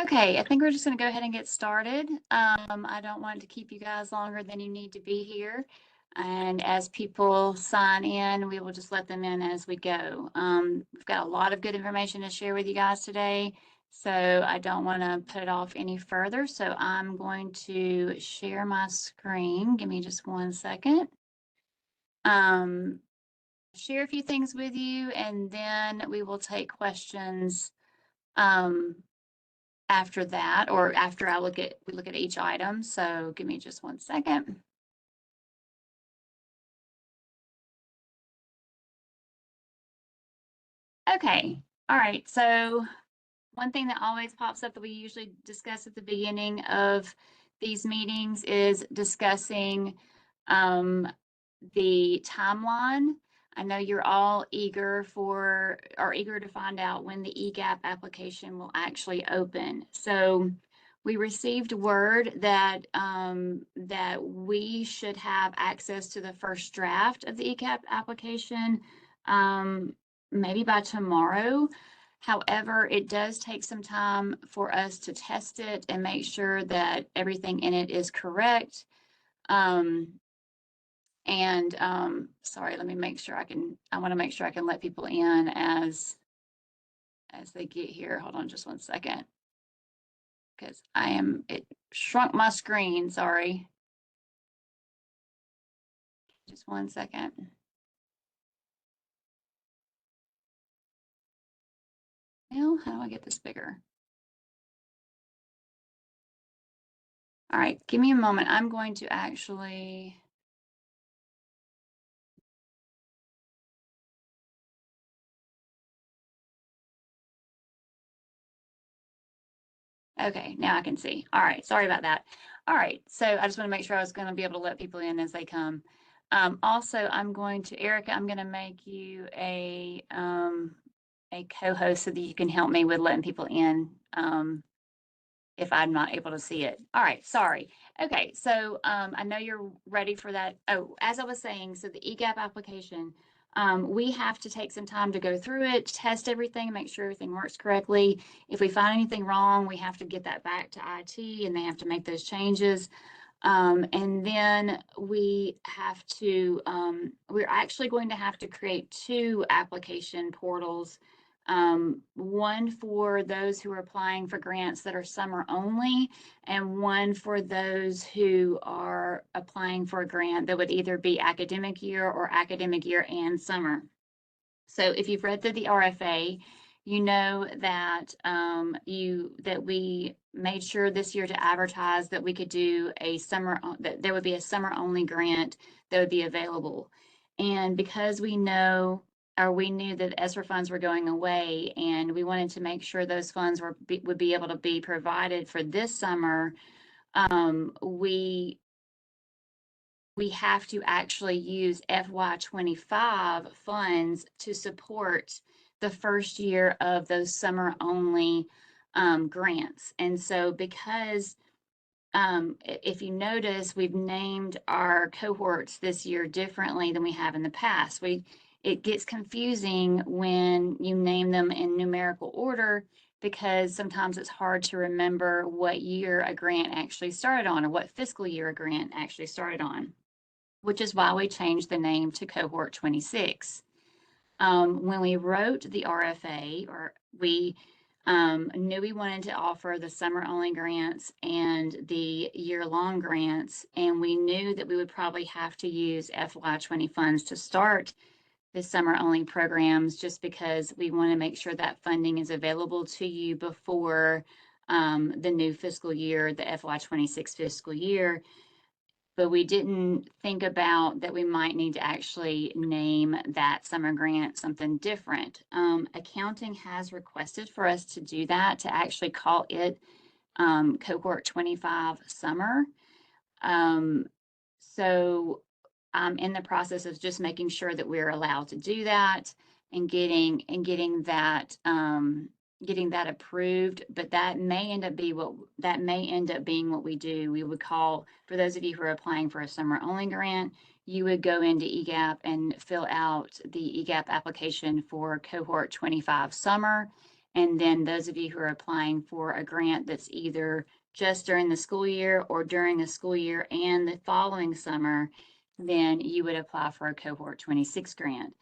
Okay, I think we're just going to go ahead and get started. I don't want to keep you guys longer than you need to be here. And as people sign in, we will just let them in as we go. We've got a lot of good information to share with you guys today, so I don't want to put it off any further. So I'm going to share my screen. Give me just 1 second. Share a few things with you, and then we will take questions after that, or after we look at each item. So give me just 1 second. Okay, all right. So one thing that always pops up that we usually discuss at the beginning of these meetings is discussing the timeline. I know you're all eager to find out when the EGAP application will actually open. So we received word that that we should have access to the first draft of the EGAP application maybe by tomorrow. However, it does take some time for us to test it and make sure that everything in it is correct. Sorry, let me make sure I want to make sure I can let people in as they get here. Hold on just 1 second, because it shrunk my screen, sorry. Just 1 second. Well, how do I get this bigger? All right, give me a moment. I'm going to actually. Okay, now I can see. All right, sorry about that. All right, so I just want to make sure I was going to be able to let people in as they come. Also, Erica, I'm going to make you a co-host so that you can help me with letting people in if I'm not able to see it. All right, sorry. Okay, so I know you're ready for that. Oh, as I was saying, so the EGAP application, we have to take some time to go through it, test everything, make sure everything works correctly. If we find anything wrong, we have to get that back to IT and they have to make those changes. And then we're actually going to have to create 2 application portals. One for those who are applying for grants that are summer only, and one for those who are applying for a grant that would either be academic year or academic year and summer. So if you've read through the RFA, you know that that we made sure this year to advertise that we could do that there would be a summer only grant that would be available. And because we knew that ESSER funds were going away, and we wanted to make sure those funds would be able to be provided for this summer, we have to actually use FY25 funds to support the first year of those summer only grants. And so because if you notice, we've named our cohorts this year differently than we have in the past. It gets confusing when you name them in numerical order, because sometimes it's hard to remember what year a grant actually started on, or what fiscal year a grant actually started on, which is why we changed the name to Cohort 26. When we wrote the RFA, we knew we wanted to offer the summer-only grants and the year-long grants, and we knew that we would probably have to use FY20 funds to start the summer-only programs, just because we want to make sure that funding is available to you before the new fiscal year, the FY26 fiscal year. But we didn't think about that we might need to actually name that summer grant something different. Accounting has requested for us to do that, to actually call it Cohort 25 Summer. So I'm in the process of just making sure that we're allowed to do that and getting that approved. But that may end up being what we do. We would call, for those of you who are applying for a summer only grant, you would go into EGAP and fill out the EGAP application for Cohort 25 Summer, And then those of you who are applying for a grant that's either just during the school year or during the school year and the following summer, then you would apply for a Cohort 26 grant.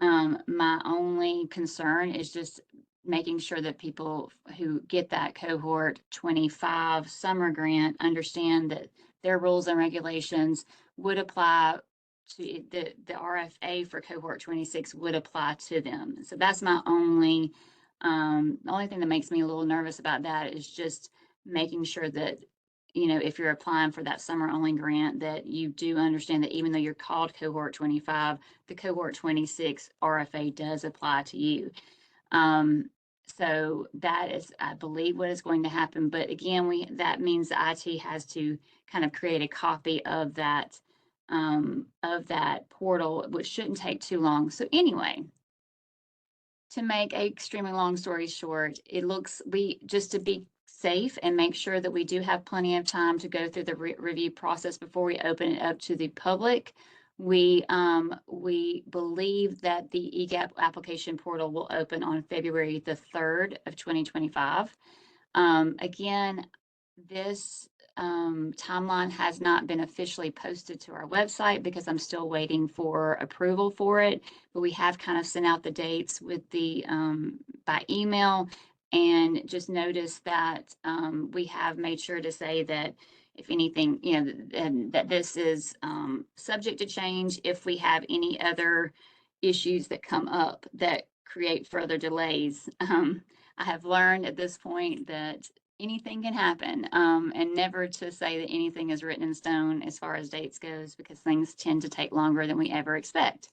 My only concern is just making sure that people who get that Cohort 25 summer grant understand that their rules and regulations would apply to the RFA for Cohort 26 would apply to them. So that's my only the only thing that makes me a little nervous about that is just making sure that, if you're applying for that summer only grant, that you do understand that even though you're called Cohort 25, the Cohort 26 RFA does apply to you. So that is, I believe, what is going to happen. But again, that means the IT has to kind of create a copy of that portal, which shouldn't take too long. So anyway, to make a extremely long story short, just to be safe and make sure that we do have plenty of time to go through the review process before we open it up to the public. We believe that the EGAP application portal will open on February the 3rd of 2025. Again, this timeline has not been officially posted to our website because I'm still waiting for approval for it, but we have kind of sent out the dates with by email, and just notice that we have made sure to say that if anything, that this is subject to change if we have any other issues that come up that create further delays. I have learned at this point that anything can happen, and never to say that anything is written in stone as far as dates goes, because things tend to take longer than we ever expect.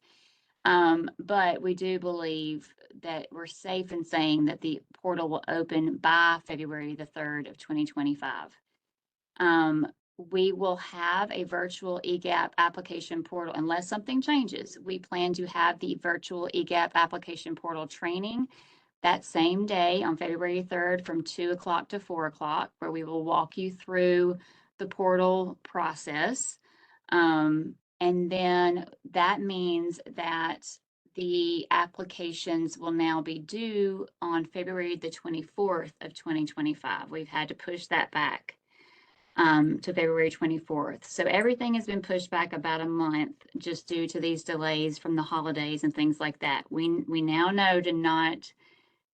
But we do believe that we're safe in saying that the portal will open by February the 3rd of 2025. We will have a virtual EGAP application portal unless something changes. We plan to have the virtual EGAP application portal training that same day on February 3rd from 2 o'clock to 4 o'clock, where we will walk you through the portal process. And then that means that the applications will now be due on February the 24th of 2025. We've had to push that back to February 24th. So everything has been pushed back about a month just due to these delays from the holidays and things like that. We now know to not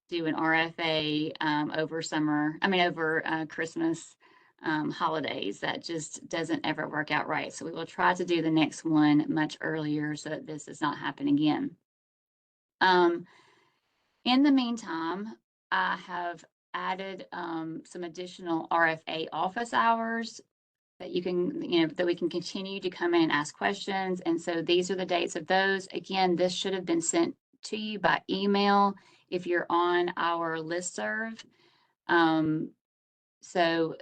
do an RFA over Christmas holidays. That just doesn't ever work out right. So we will try to do the next one much earlier so that this does not happen again. In the meantime, I have added some additional RFA office hours that that we can continue to come in and ask questions. And so these are the dates of those. Again, this should have been sent to you by email if you're on our listserv. So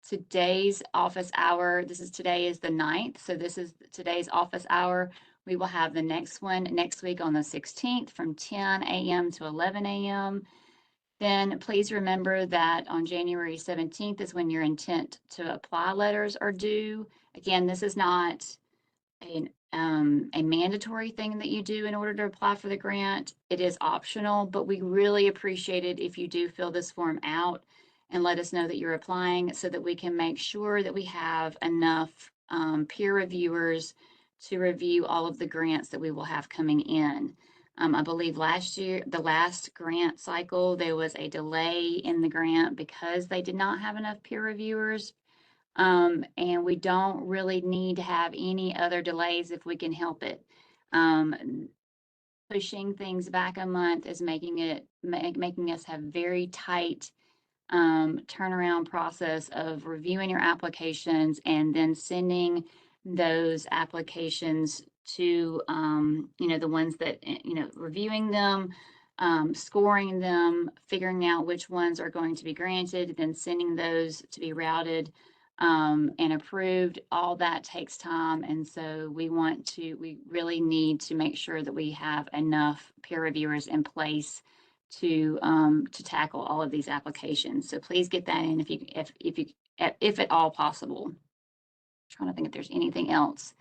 today's office hour, today is the 9th. So this is today's office hour. We will have the next one next week on the 16th from 10 a.m. to 11 a.m. Then please remember that on January 17th is when your intent to apply letters are due. Again, this is not a mandatory thing that you do in order to apply for the grant. It is optional, but we really appreciate it if you do fill this form out and let us know that you're applying so that we can make sure that we have enough peer reviewers to review all of the grants that we will have coming in. I believe last year, the last grant cycle, there was a delay in the grant because they did not have enough peer reviewers. And we don't really need to have any other delays if we can help it. Pushing things back a month is making us have very tight turnaround process of reviewing your applications and then sending those applications to the ones that reviewing them, scoring them, figuring out which ones are going to be granted, then sending those to be routed and approved. All that takes time, and so we really need to make sure that we have enough peer reviewers in place to tackle all of these applications. So please get that in if at all possible. I'm trying to think if there's anything else.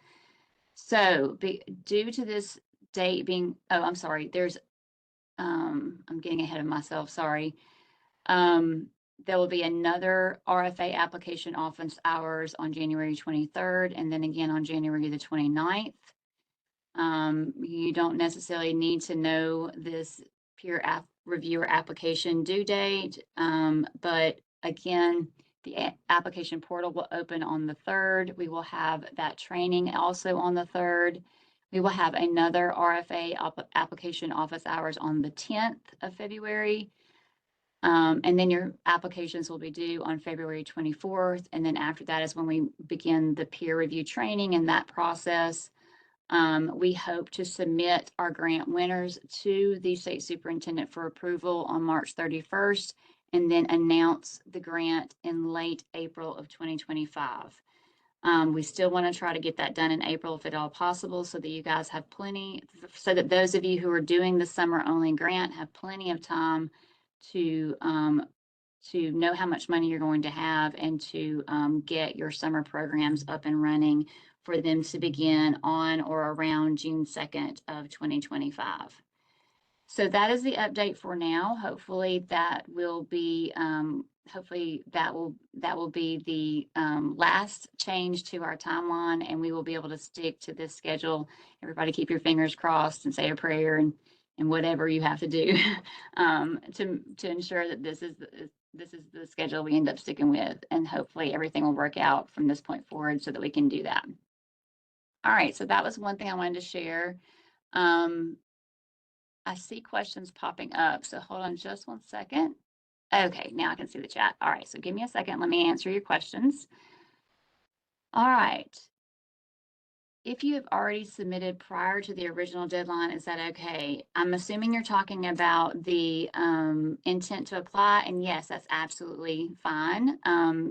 So due to this date being, there's I'm getting ahead of myself, sorry. There will be another RFA application office hours on January 23rd, and then again on January the 29th. You don't necessarily need to know this peer reviewer application due date, but again, the application portal will open on the 3rd. We will have that training also on the 3rd. We will have another RFA application office hours on the 10th of February. And then your applications will be due on February 24th. And then after that is when we begin the peer review training and that process. We hope to submit our grant winners to the state superintendent for approval on March 31st, and then announce the grant in late April of 2025. We still want to try to get that done in April if at all possible, so that you guys have plenty, so that those of you who are doing the summer only grant have plenty of time to know how much money you're going to have and to get your summer programs up and running for them to begin on or around June 2nd of 2025. So that is the update for now. Hopefully that will be that will be the last change to our timeline, and we will be able to stick to this schedule. Everybody keep your fingers crossed and say a prayer and whatever you have to do to ensure that this is the schedule we end up sticking with, and hopefully everything will work out from this point forward so that we can do that. All right, so that was one thing I wanted to share. I see questions popping up, so hold on just one second. Okay, now I can see the chat. All right, so give me a second. Let me answer your questions. All right. If you have already submitted prior to the original deadline, is that okay? I'm assuming you're talking about the intent to apply, and yes, that's absolutely fine.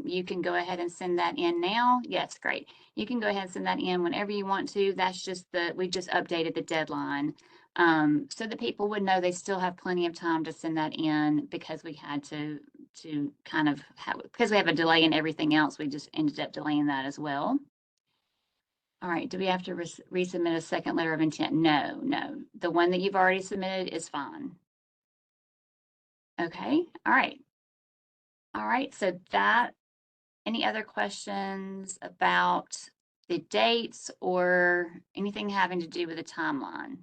You can go ahead and send that in now. Yes, great. You can go ahead and send that in whenever you want to. That's just we just updated the deadline so that people would know they still have plenty of time to send that in, because we had to kind of because we have a delay in everything else, we just ended up delaying that as well. All right, do we have to resubmit a second letter of intent? No, no. The one that you've already submitted is fine. Okay, all right. All right, so any other questions about the dates or anything having to do with the timeline?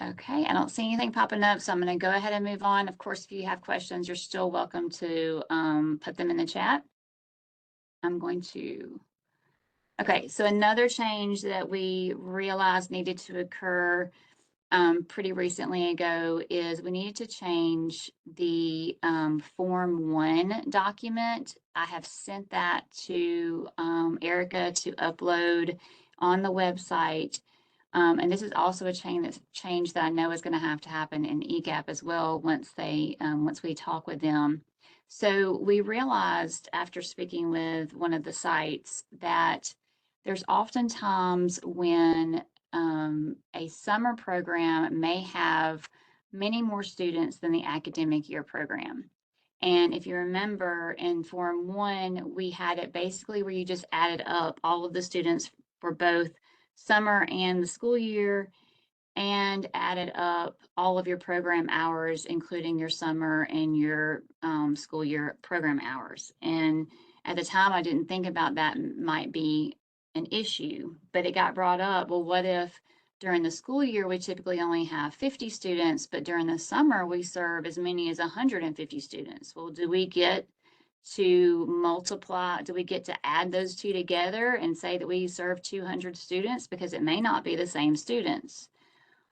Okay, I don't see anything popping up, so I'm going to go ahead and move on. Of course, if you have questions, you're still welcome to put them in the chat. I'm going to. Okay, so another change that we realized needed to occur pretty recently ago is we needed to change the Form 1 document. I have sent that to Erica to upload on the website. And this is also a change that I know is going to happen in EGAP as well once we talk with them. So we realized after speaking with one of the sites that there's oftentimes when a summer program may have many more students than the academic year program. And if you remember in Form 1, we had it basically where you just added up all of the students for both summer and the school year, and added up all of your program hours, including your summer and your school year program hours. And at the time, I didn't think about that might be an issue, but it got brought up. Well, what if during the school year, we typically only have 50 students, but during the summer, we serve as many as 150 students? Well, do we get to add those two together and say that we serve 200 students? Because it may not be the same students.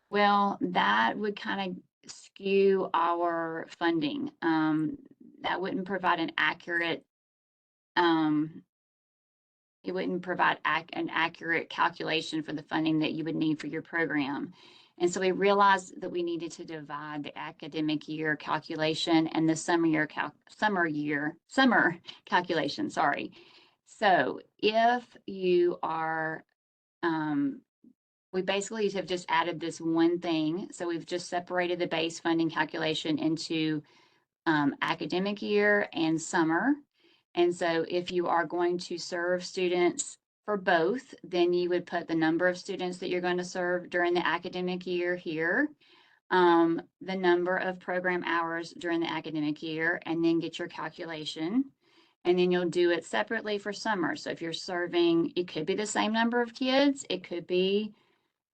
Well, that would kind of skew our funding. That wouldn't provide an accurate, it wouldn't provide an accurate calculation for the funding that you would need for your program. And so we realized that we needed to divide the academic year calculation and the summer calculation, sorry. So if you are, we basically have just added this one thing. So we've just separated the base funding calculation into academic year and summer. And so if you are going to serve students for both, then you would put the number of students that you're going to serve during the academic year here, the number of program hours during the academic year, and then get your calculation. And then you'll do it separately for summer. So if you're serving, it could be the same number of kids, it could be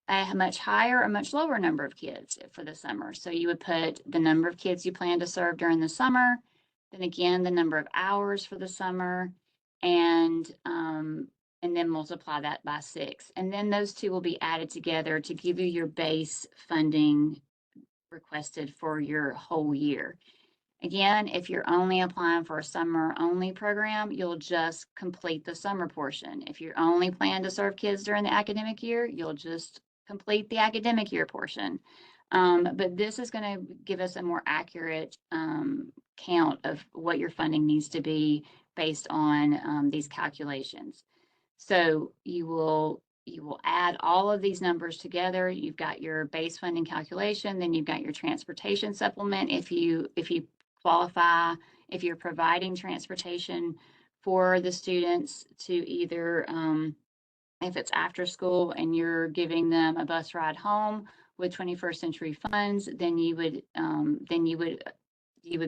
a much higher or much lower number of kids for the summer. So you would put the number of kids you plan to serve during the summer, then again the number of hours for the summer, and then multiply that by 6. And then those two will be added together to give you your base funding requested for your whole year. Again, if you're only applying for a summer only program, you'll just complete the summer portion. If you're only planning to serve kids during the academic year, you'll just complete the academic year portion. But this is going to give us a more accurate count of what your funding needs to be based on these calculations. So you will add all of these numbers together. You've got your base funding calculation, then you've got your transportation supplement if you qualify, if you're providing transportation for the students to either if it's after school and you're giving them a bus ride home with 21st Century funds, then you would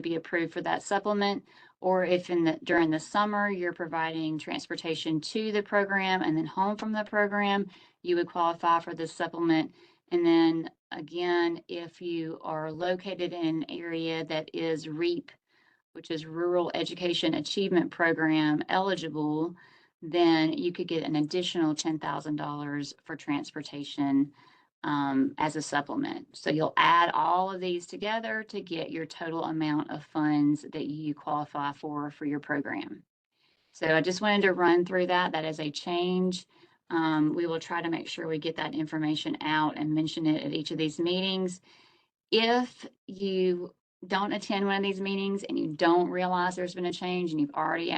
be approved for that supplement. Or if during the summer you're providing transportation to the program and then home from the program, you would qualify for this supplement. And then again, if you are located in an area that is REAP, which is Rural Education Achievement Program eligible, then you could get an additional $10,000 for transportation as a supplement. So you'll add all of these together to get your total amount of funds that you qualify for your program. So I just wanted to run through that. That is a change. We will try to make sure we get that information out and mention it at each of these meetings. If you don't attend one of these meetings and you don't realize there's been a change and you've already,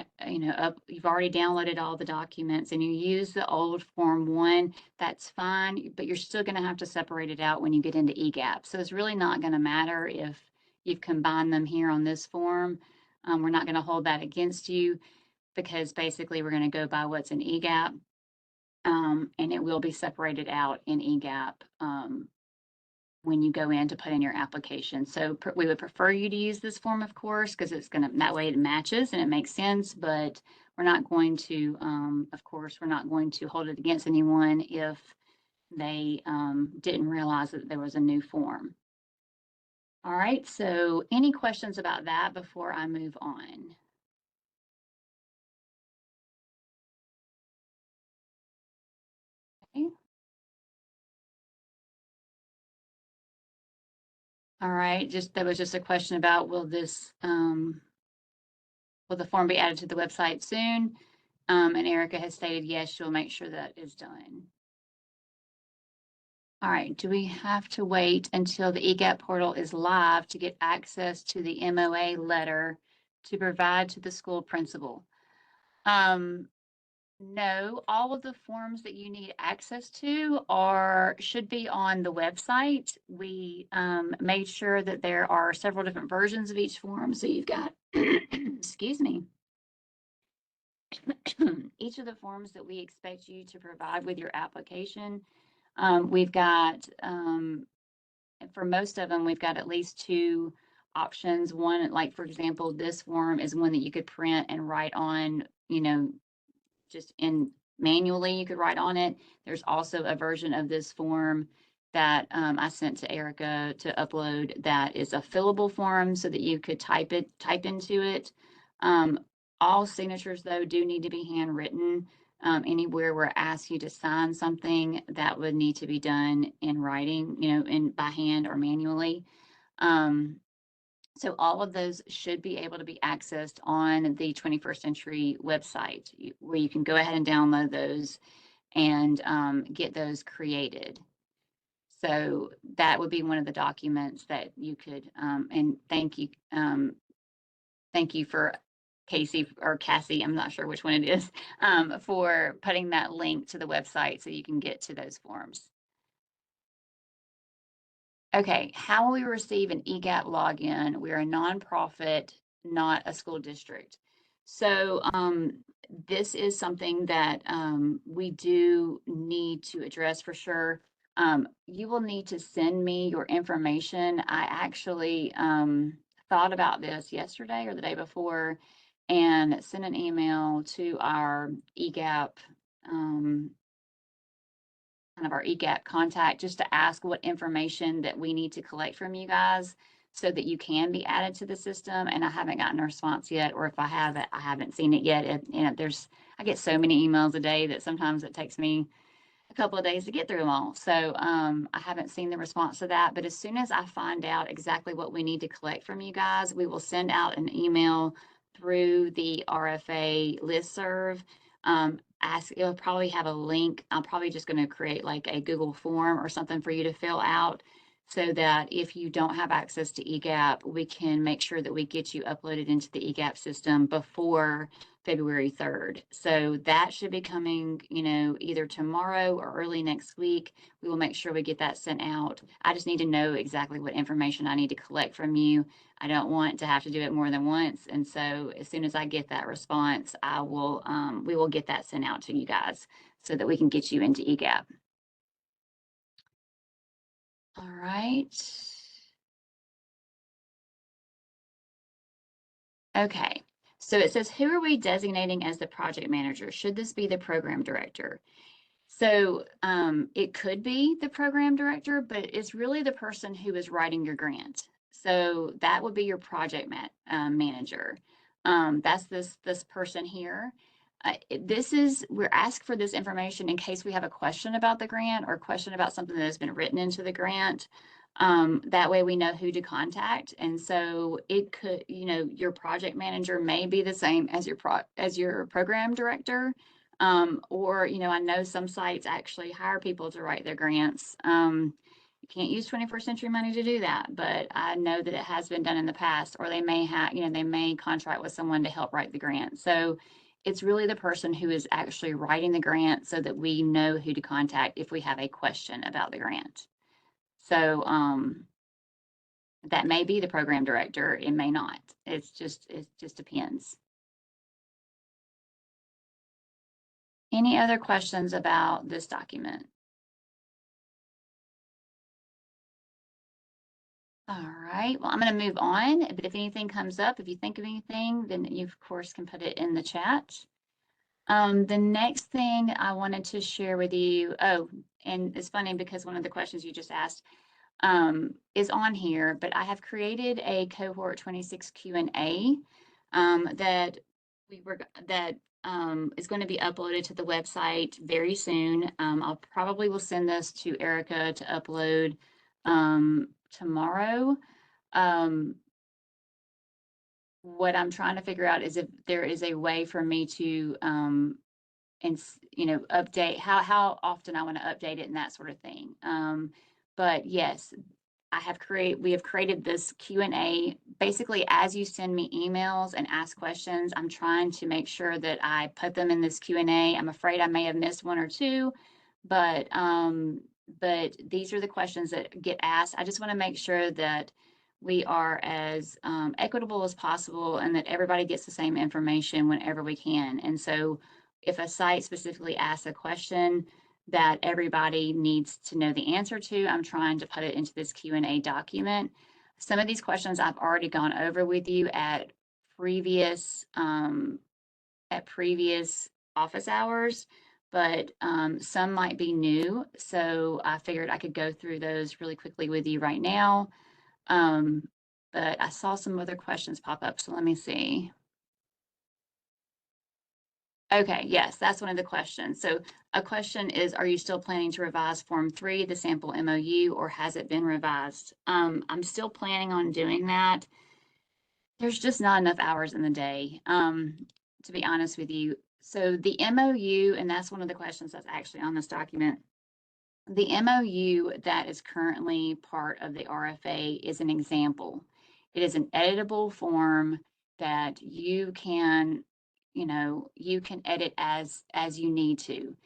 you've already downloaded all the documents and you use the old Form 1, that's fine, but you're still going to have to separate it out when you get into EGAP. So it's really not going to matter if you've combined them here on this form. We're not going to hold that against you because basically we're going to go by what's in EGAP, and it will be separated out in EGAP when you go in to put in your application. So we would prefer you to use this form, of course, because it's going to, that way it matches and it makes sense, but we're not going to, of course, we're not going to hold it against anyone if they didn't realize that there was a new form. All right, so any questions about that before I move on? Okay. All right, that was just a question about will this, will the form be added to the website soon? And Erica has stated yes, she'll make sure that is done. All right, do we have to wait until the EGAP portal is live to get access to the MOA letter to provide to the school principal? No, all of the forms that you need access to should be on the website. We made sure that there are several different versions of each form. So you've got, excuse me, each of the forms that we expect you to provide with your application. We've got, for most of them, we've got at least 2 options. One, like for example, this form is one that you could print and write on, just manually, you could write on it. There's also a version of this form that I sent to Erica to upload that is a fillable form so that you could type into it. All signatures, though, do need to be handwritten. Anywhere where I ask you to sign something, that would need to be done in writing, by hand or manually. So all of those should be able to be accessed on the 21st Century website, where you can go ahead and download those and get those created. So that would be one of the documents that you could, and thank you for Casey or Cassie, I'm not sure which one it is, for putting that link to the website so you can get to those forms. Okay, how will we receive an EGAP login? We're a nonprofit, not a school district. So this is something that we do need to address for sure. You will need to send me your information. I actually thought about this yesterday or the day before and sent an email to our EGAP, kind of our EGAP contact, just to ask what information that we need to collect from you guys so that you can be added to the system. And I haven't gotten a response yet, or if I have it, I haven't seen it yet. I get so many emails a day that sometimes it takes me a couple of days to get through them all. So I haven't seen the response to that. But as soon as I find out exactly what we need to collect from you guys, we will send out an email through the RFA listserv. It'll probably have a link. I'm probably just going to create like a Google form or something for you to fill out so that if you don't have access to EGAP, we can make sure that we get you uploaded into the EGAP system before February 3rd. So that should be coming, either tomorrow or early next week. We will make sure we get that sent out. I just need to know exactly what information I need to collect from you. I don't want to have to do it more than once. And so as soon as I get that response, we will get that sent out to you guys so that we can get you into EGAP. All right. Okay. So it says, who are we designating as the project manager? Should this be the program director? So it could be the program director, but it's really the person who is writing your grant. So that would be your project manager. That's this person here. We're asked for this information in case we have a question about the grant or a question about something that has been written into the grant. That way we know who to contact. And so it could, your project manager may be the same as your program director. Or, I know some sites actually hire people to write their grants. You can't use 21st century money to do that, but I know that it has been done in the past, or they may contract with someone to help write the grant. So it's really the person who is actually writing the grant so that we know who to contact if we have a question about the grant. So that may be the program director, it may not. It just depends. Any other questions about this document? All right, well, I'm going to move on, but if anything comes up, if you think of anything, then you, of course, can put it in the chat. The next thing I wanted to share with you, and it's funny because one of the questions you just asked is on here, but I have created a Cohort 26 Q&A that is going to be uploaded to the website very soon. I'll probably will send this to Erica to upload tomorrow. What I'm trying to figure out is if there is a way for me to update how often I want to update it and that sort of thing. But yes, we have created this Q&A. Basically, as you send me emails and ask questions, I'm trying to make sure that I put them in this Q&A. I'm afraid I may have missed one or two, but these are the questions that get asked. I just want to make sure that we are as equitable as possible and that everybody gets the same information whenever we can. And so if a site specifically asks a question that everybody needs to know the answer to, I'm trying to put it into this Q&A document. Some of these questions I've already gone over with you at previous office hours, but some might be new. So I figured I could go through those really quickly with you right now. But I saw some other questions pop up, so let me see. Okay, yes, that's one of the questions. So a question is, are you still planning to revise Form 3, the sample MOU, or has it been revised? I'm still planning on doing that. There's just not enough hours in the day, to be honest with you. So the MOU, and that's one of the questions that's actually on this document. The MOU that is currently part of the RFA is an example. It is an editable form that you can edit as you need to.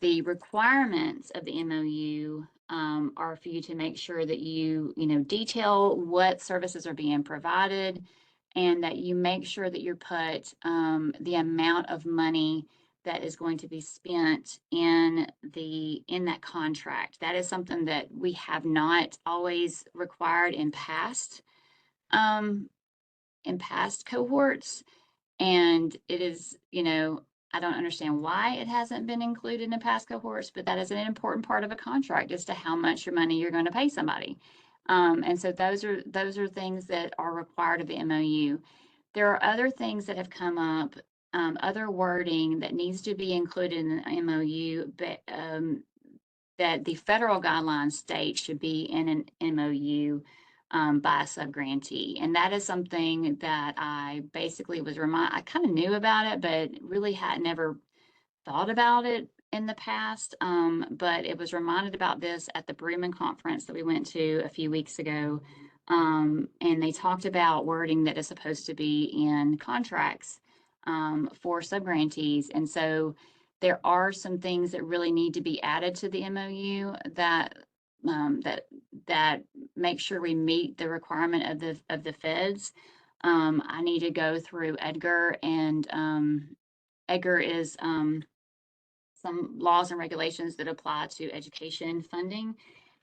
The requirements of the MOU are for you to make sure that you detail what services are being provided, and that you make sure that you put the amount of money that is going to be spent in that contract. That is something that we have not always required um, in past cohorts. And it is, I don't understand why it hasn't been included in past cohorts, but that is an important part of a contract as to how much your money you're going to pay somebody. And so those are things that are required of the MOU. There are other things that have come up, other wording that needs to be included in the MOU, but that the federal guidelines state should be in an MOU by a subgrantee. And that is something that I basically I kind of knew about it, but really had never thought about it in the past. But it was reminded about this at the Bremen conference that we went to a few weeks ago. And they talked about wording that is supposed to be in contracts for subgrantees. And so there are some things that really need to be added to the MOU that make sure we meet the requirement of the feds. I need to go through Edgar, and Edgar is some laws and regulations that apply to education funding,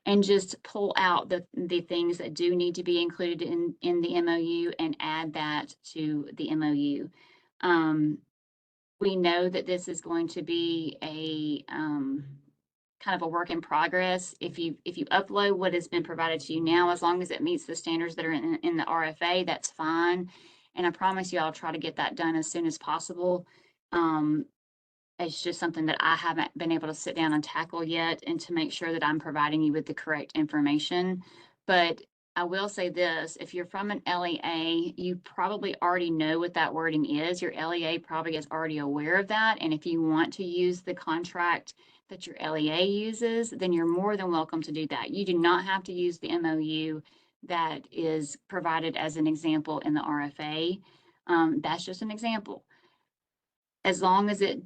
and just pull out the things that do need to be included in the MOU and add that to the MOU. We know that this is going to be a kind of a work in progress. If you upload what has been provided to you now, as long as it meets the standards that are in the RFA, that's fine. And I promise you, I'll try to get that done as soon as possible. It's just something that I haven't been able to sit down and tackle yet, and to make sure that I'm providing you with the correct information. But I will say this, if you're from an LEA, you probably already know what that wording is. Your LEA probably is already aware of that. And if you want to use the contract that your LEA uses, then you're more than welcome to do that. You do not have to use the MOU that is provided as an example in the RFA. That's just an example. As long as it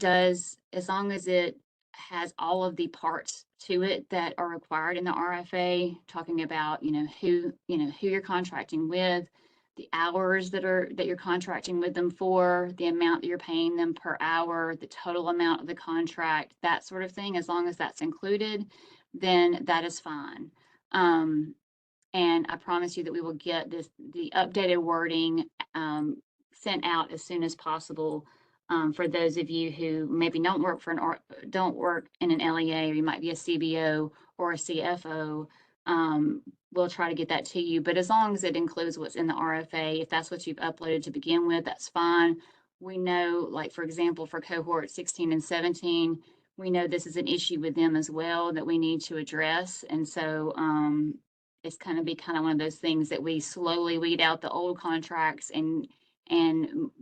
has all of the parts to it that are required in the RFA, talking about, who you're contracting with, the hours that you're contracting with them for, the amount that you're paying them per hour, the total amount of the contract, that sort of thing. As long as that's included, then that is fine. And I promise you that we will get the updated wording sent out as soon as possible. For those of you who maybe don't work in an LEA, or you might be a CBO or a CFO, we'll try to get that to you. But as long as it includes what's in the RFA, if that's what you've uploaded to begin with, that's fine. We know, like, for example, for cohort 16 and 17, we know this is an issue with them as well that we need to address. And so it's kind of one of those things that we slowly weed out the old contracts and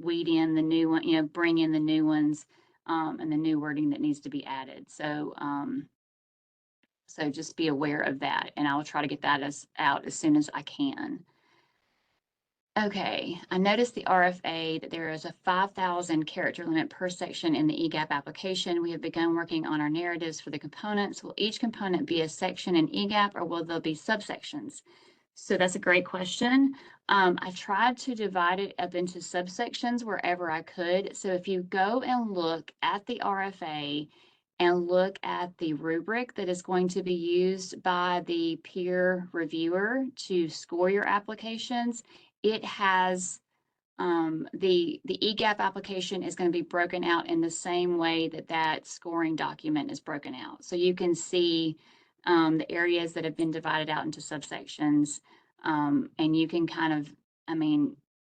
weed in the new one, bring in the new ones, and the new wording that needs to be added. So just be aware of that, and I'll try to get that out as soon as I can. Okay, I noticed the RFA that there is a 5,000 character limit per section in the EGAP application. We have begun working on our narratives for the components. Will each component be a section in EGAP, or will there be subsections? So that's a great question. I tried to divide it up into subsections wherever I could. So if you go and look at the RFA and look at the rubric that is going to be used by the peer reviewer to score your applications, it has the EGAP application is going to be broken out in the same way that scoring document is broken out. So you can see the areas that have been divided out into subsections, and you can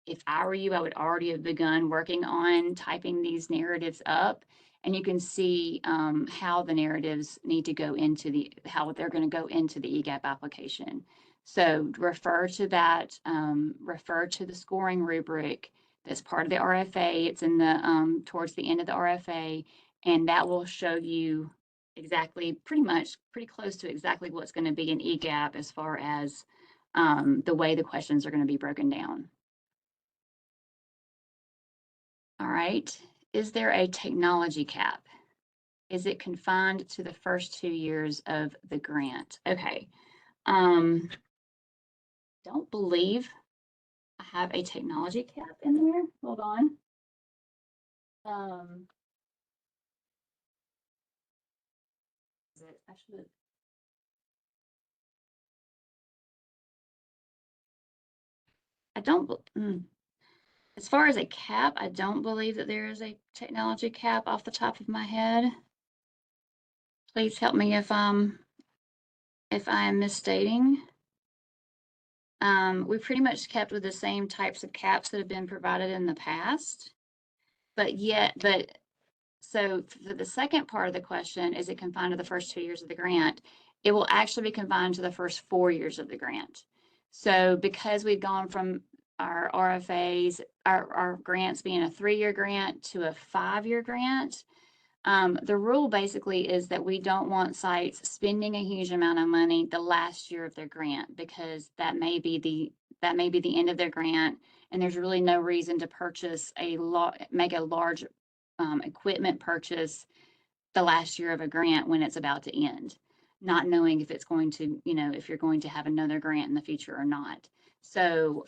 if I were you, I would already have begun working on typing these narratives up, and you can see how the narratives need to go into how they're going to go into the EGAP application. So refer to that, refer to the scoring rubric that's part of the RFA. It's in the towards the end of the RFA, and that will show you exactly, pretty close to exactly what's going to be in EGAP as far as the way the questions are going to be broken down. All right. Is there a technology cap? Is it confined to the first 2 years of the grant? Okay. Don't believe I have a technology cap in there. Hold on. I should. I don't. As far as a cap, I don't believe that there is a technology cap off the top of my head. Please help me if I am misstating. We pretty much kept with the same types of caps that have been provided in the past, but so for the second part of the question, is it confined to the first 2 years of the grant? It will actually be confined to the first 4 years of the grant. So because we've gone from our RFAs, our grants being a 3-year grant to a 5-year grant, the rule basically is that we don't want sites spending a huge amount of money the last year of their grant, because that may be the end of their grant, and there's really no reason to make a large equipment purchase the last year of a grant when it's about to end, not knowing if it's going to, if you're going to have another grant in the future or not. So,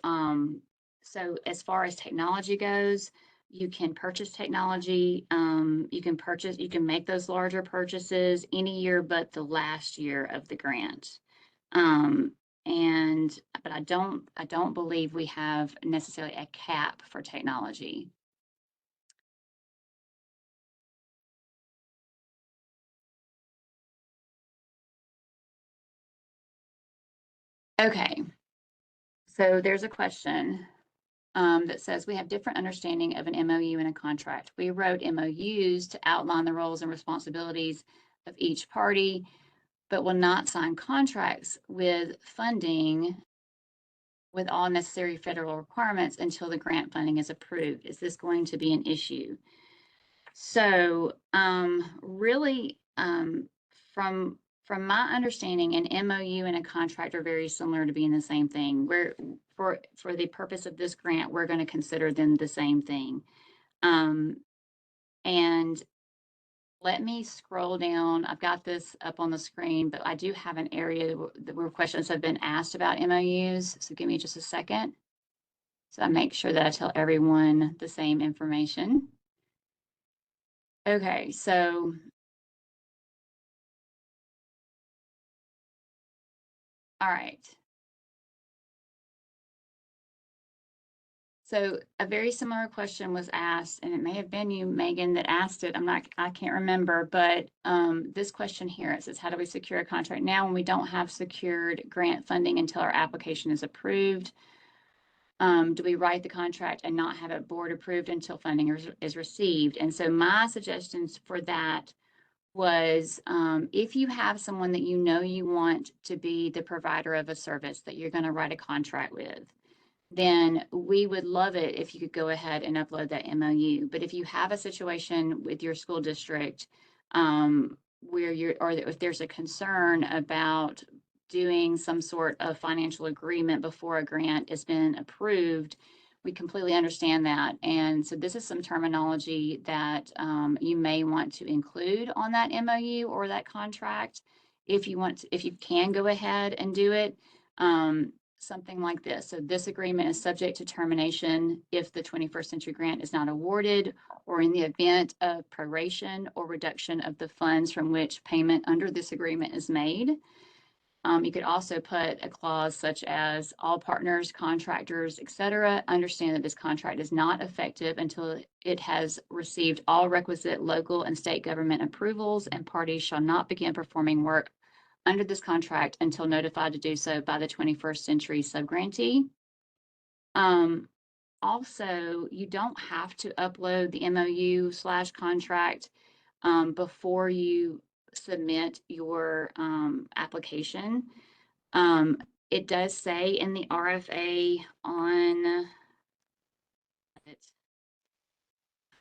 so as far as technology goes, you can purchase technology. You can make those larger purchases any year but the last year of the grant. But I don't believe we have necessarily a cap for technology. Okay, so there's a question that says we have different understanding of an MOU and a contract. We wrote MOUs to outline the roles and responsibilities of each party, but will not sign contracts with funding with all necessary federal requirements until the grant funding is approved. Is this going to be an issue? So really, from my understanding, an MOU and a contract are very similar to being the same thing. Where for the purpose of this grant, we're going to consider them the same thing. And let me scroll down. I've got this up on the screen, but I do have an area where questions have been asked about MOUs. So give me just a second. So I make sure that I tell everyone the same information. Okay, so all right. So a very similar question was asked, and it may have been you, Megan, that asked it. I can't remember, but this question here, it says, how do we secure a contract now when we don't have secured grant funding until our application is approved? Do we write the contract and not have it board approved until funding is received? And so my suggestions for that was if you have someone that you want to be the provider of a service that you're going to write a contract with, then we would love it if you could go ahead and upload that MOU. But if you have a situation with your school district where or if there's a concern about doing some sort of financial agreement before a grant has been approved, we completely understand that. And so this is some terminology that you may want to include on that MOU or that contract if you can go ahead and do it. Something like this. So this agreement is subject to termination if the 21st Century Grant is not awarded, or in the event of proration or reduction of the funds from which payment under this agreement is made. You could also put a clause such as all partners, contractors, etc., understand that this contract is not effective until it has received all requisite local and state government approvals, and parties shall not begin performing work under this contract until notified to do so by the 21st Century subgrantee. Also, you don't have to upload the MOU/contract before you submit your application. It does say in the RFA on it,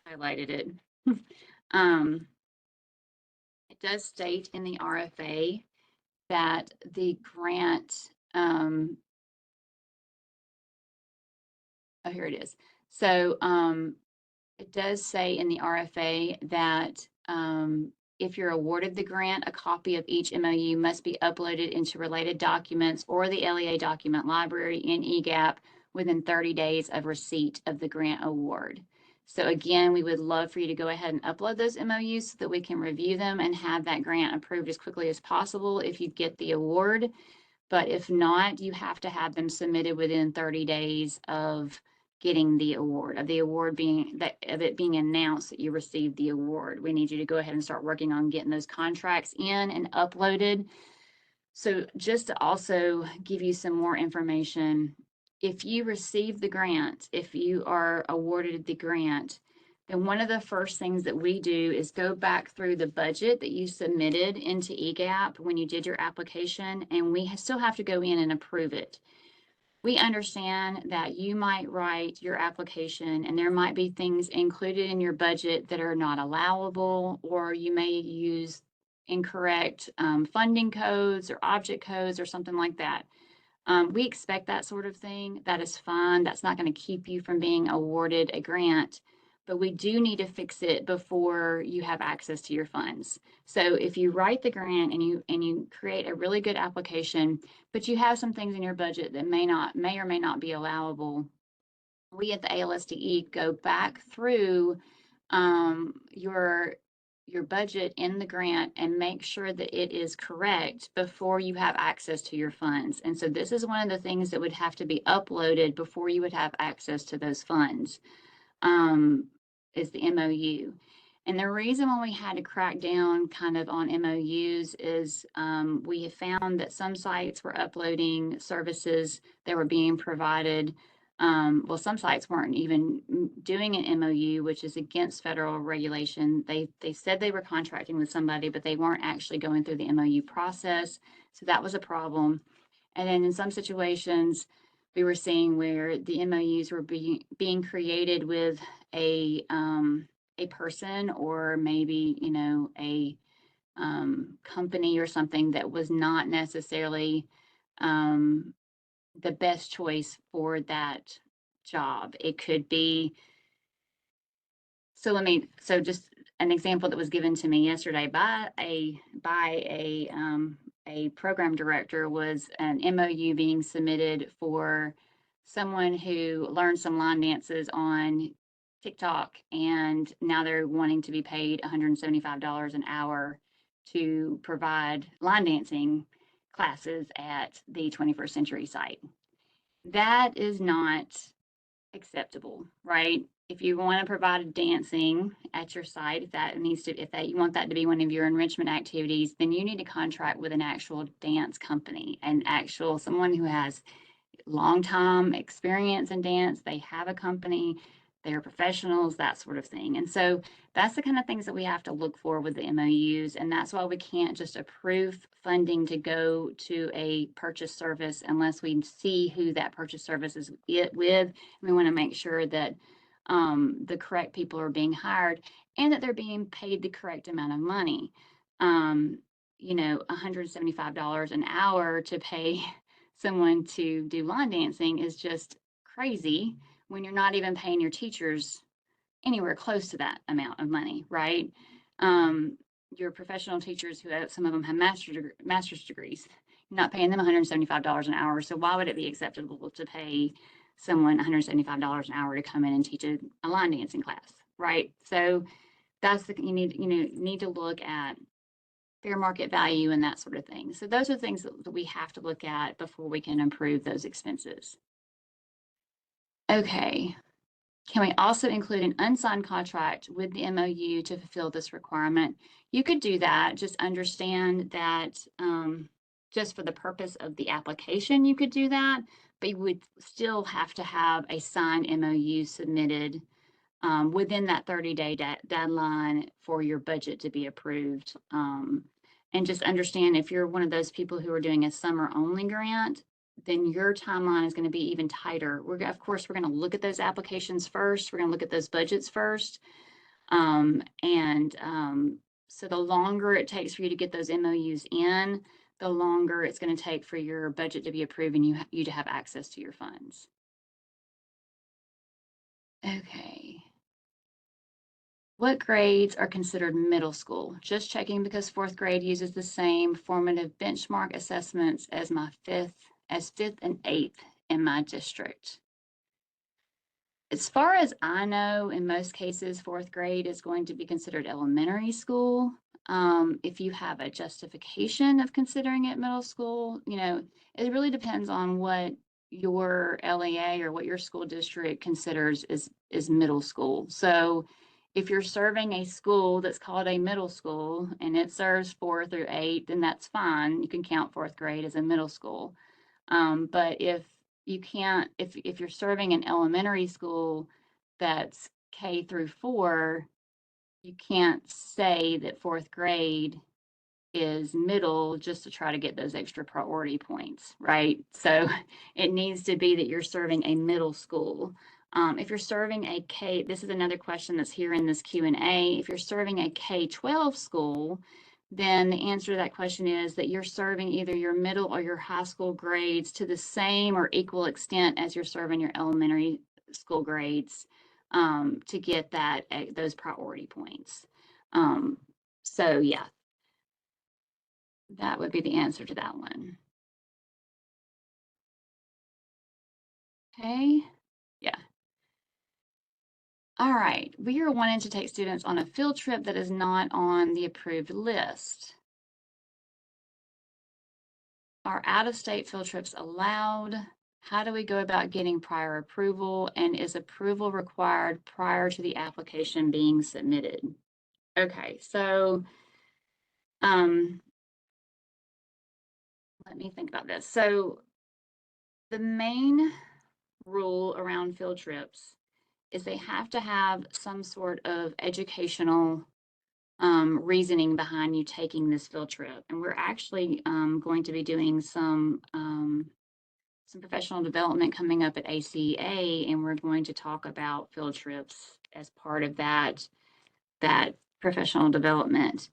highlighted it. It does state in the RFA that the grant, oh, here it is. So it does say in the RFA that if you're awarded the grant, a copy of each MOU must be uploaded into related documents or the LEA document library in eGap within 30 days of receipt of the grant award. So again, we would love for you to go ahead and upload those MOUs so that we can review them and have that grant approved as quickly as possible if you get the award. But if not, you have to have them submitted within 30 days of getting the award, of it being announced that you received the award. We need you to go ahead and start working on getting those contracts in and uploaded. So just to also give you some more information, if you receive the grant, if you are awarded the grant, then one of the first things that we do is go back through the budget that you submitted into EGAP when you did your application, and we still have to go in and approve it. We understand that you might write your application and there might be things included in your budget that are not allowable, or you may use incorrect funding codes or object codes or something like that. We expect that sort of thing. That is fine. That's not going to keep you from being awarded a grant, but we do need to fix it before you have access to your funds. So if you write the grant and you create a really good application, but you have some things in your budget that may or may not be allowable, we at the ALSDE go back through your budget in the grant and make sure that it is correct before you have access to your funds. And so this is one of the things that would have to be uploaded before you would have access to those funds, is the MOU. And the reason why we had to crack down kind of on MOUs is we have found that some sites were uploading services that were being provided. Well, some sites weren't even doing an MOU, which is against federal regulation. They said they were contracting with somebody, but they weren't actually going through the MOU process. So that was a problem. And then in some situations, we were seeing where the MOUs were being created with a person, or maybe, you know, a company or something that was not necessarily the best choice for that job. It could be, so just an example that was given to me yesterday by a program director was an MOU being submitted for someone who learned some line dances on TikTok, and now they're wanting to be paid $175 an hour to provide line dancing classes at the 21st Century site. That is not acceptable, right? If you want to provide dancing at your site, if you want that to be one of your enrichment activities, then you need to contract with an actual dance company, someone who has long time experience in dance. They have a company, they're professionals, that sort of thing. And so that's the kind of things that we have to look for with the MOUs. And that's why we can't just approve funding to go to a purchase service unless we see who that purchase service is with. We want to make sure that the correct people are being hired and that they're being paid the correct amount of money. You know, $175 an hour to pay someone to do line dancing is just crazy when you're not even paying your teachers anywhere close to that amount of money, right? Your professional teachers, some of them have master's degrees, you're not paying them $175 an hour. So why would it be acceptable to pay someone $175 an hour to come in and teach a line dancing class, right? So that's you need to look at fair market value and that sort of thing. So those are things that we have to look at before we can approve those expenses. Okay. Can we also include an unsigned contract with the MOU to fulfill this requirement? You could do that. Just understand that just for the purpose of the application, you could do that, but you would still have to have a signed MOU submitted within that 30-day deadline for your budget to be approved. And just understand, if you're one of those people who are doing a summer only grant, then your timeline is going to be even tighter. Of course, we're going to look at those applications first. We're going to look at those budgets first. So the longer it takes for you to get those MOUs in, the longer it's going to take for your budget to be approved and you to have access to your funds. Okay. What grades are considered middle school? Just checking because 4th grade uses the same formative benchmark assessments as fifth and 8th in my district. As far as I know, in most cases, fourth grade is going to be considered elementary school. If you have a justification of considering it middle school, it really depends on what your LEA or what your school district considers is middle school. So if you're serving a school that's called a middle school and it serves 4 through 8, then that's fine. You can count fourth grade as a middle school. But if you can't, if you're serving an elementary school that's K through 4, you can't say that fourth grade is middle just to try to get those extra priority points, right? So it needs to be that you're serving a middle school. If you're serving a K, this is another question that's here in this Q&A. If you're serving a K-12 school, then the answer to that question is that you're serving either your middle or your high school grades to the same or equal extent as you're serving your elementary school grades to get those priority points. So yeah, that would be the answer to that one. Okay, yeah. All right, we are wanting to take students on a field trip that is not on the approved list. Are out-of-state field trips allowed? How do we go about getting prior approval? And is approval required prior to the application being submitted? Okay, so let me think about this. So the main rule around field trips is they have to have some sort of educational reasoning behind you taking this field trip. And we're actually going to be doing some professional development coming up at ACA, and we're going to talk about field trips as part of that professional development.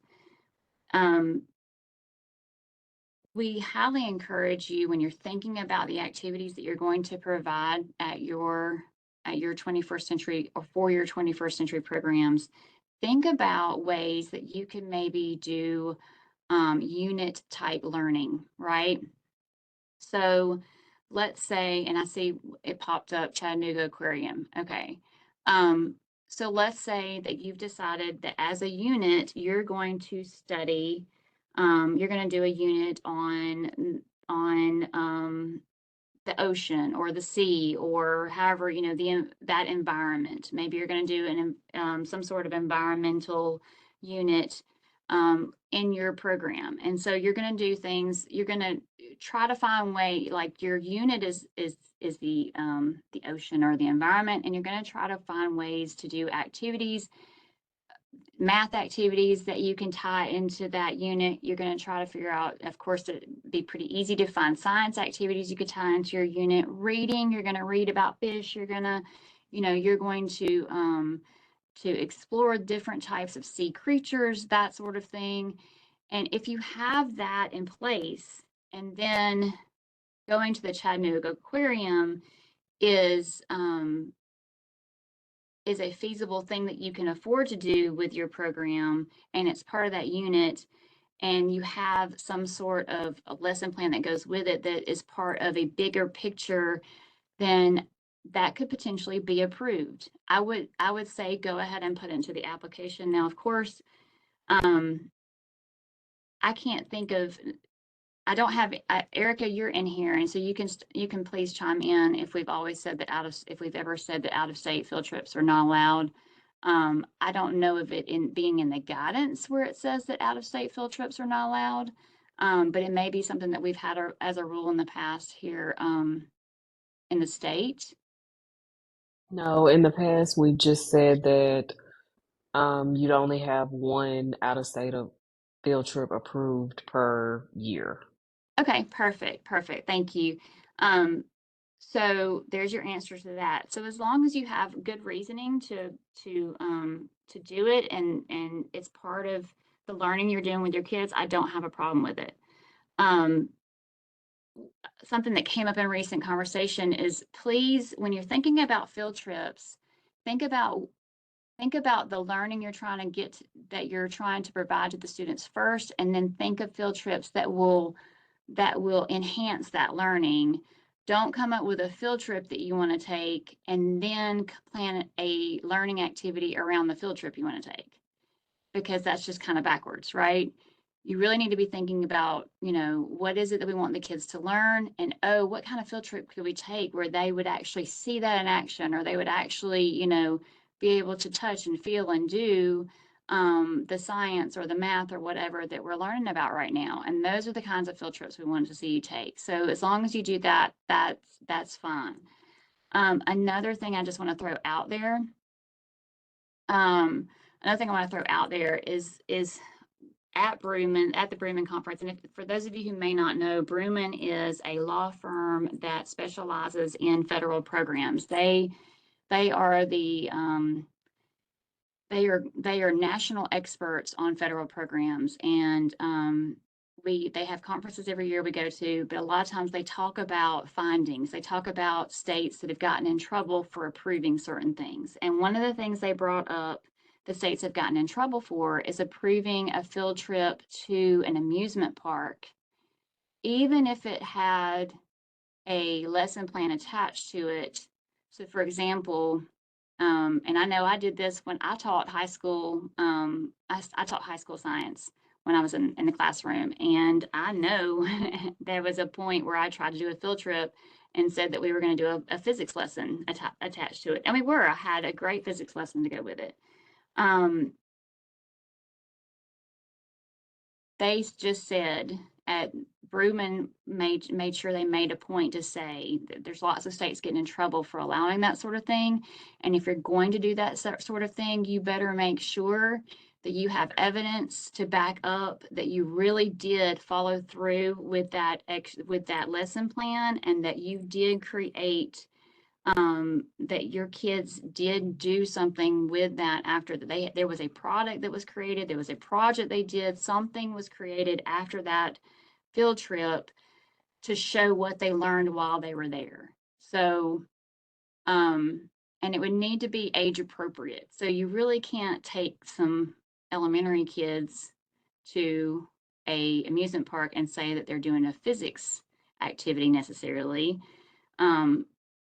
We highly encourage you, when you're thinking about the activities that you're going to provide at your 21st century or for your 21st century programs, think about ways that you can maybe do unit type learning, right? So let's say, and I see it popped up, Chattanooga Aquarium. Okay. So let's say that you've decided that as a unit, you're going to study, you're going to do a unit on the ocean or the sea or however, that environment. Maybe you're going to do some sort of environmental unit in your program. And so you're going to do things, you're going to try to find way, like your unit is the ocean or the environment, and you're going to try to find ways to do activities, math activities that you can tie into that unit. You're going to try to figure out, of course, it'd be pretty easy to find science activities you could tie into your unit. Reading, you're going to read about fish. You're going to, you're going to explore different types of sea creatures, that sort of thing. And if you have that in place, and then going to the Chattanooga Aquarium is a feasible thing that you can afford to do with your program, and it's part of that unit, and you have some sort of a lesson plan that goes with it that is part of a bigger picture, then that could potentially be approved. I would say go ahead and put it into the application. Now, of course, I can't think of, I don't have, Erica, you're in here, and so you can please chime in if we've always said that if we've ever said that out-of-state field trips are not allowed. I don't know of it being in the guidance where it says that out-of-state field trips are not allowed, but it may be something that we've had as a rule in the past here in the state. No, in the past, we just said that you'd only have one out-of-state of field trip approved per year. Okay, perfect. Thank you. So there's your answer to that. So as long as you have good reasoning to do it, and it's part of the learning you're doing with your kids, I don't have a problem with it. Something that came up in recent conversation is, please, when you're thinking about field trips, think about the learning you're trying to get, that you're trying to provide to the students first, and then think of field trips that will enhance that learning Don't come up with a field trip that you want to take and then plan a learning activity around the field trip you want to take, because that's just kind of backwards, right? You really need to be thinking about, what is it that we want the kids to learn? And oh, what kind of field trip could we take where they would actually see that in action, or they would actually, be able to touch and feel and do the science or the math or whatever that we're learning about right now. And those are the kinds of field trips we wanted to see you take. So as long as you do that, that's fine. Another thing I just want to throw out there, another thing I want to throw out there is at the Bruman conference. And for those of you who may not know, Bruman is a law firm that specializes in federal programs. They are the they are national experts on federal programs, and they have conferences every year we go to, but a lot of times they talk about findings. They talk about states that have gotten in trouble for approving certain things. And one of the things they brought up the states have gotten in trouble for is approving a field trip to an amusement park, even if it had a lesson plan attached to it. So, for example, and I know I did this when I taught high school. I taught high school science when I was in the classroom. And I know there was a point where I tried to do a field trip and said that we were going to do a physics lesson attached to it. And we were. I had a great physics lesson to go with it. They just said at Bruman made sure they made a point to say that there's lots of states getting in trouble for allowing that sort of thing. And if you're going to do that sort of thing, you better make sure that you have evidence to back up that you really did follow through with that lesson plan, and that you did create that your kids did do something with that after there was a product that was created, there was a project they did, something was created after that field trip to show what they learned while they were there. So, and it would need to be age appropriate. So you really can't take some elementary kids to a amusement park and say that they're doing a physics activity necessarily.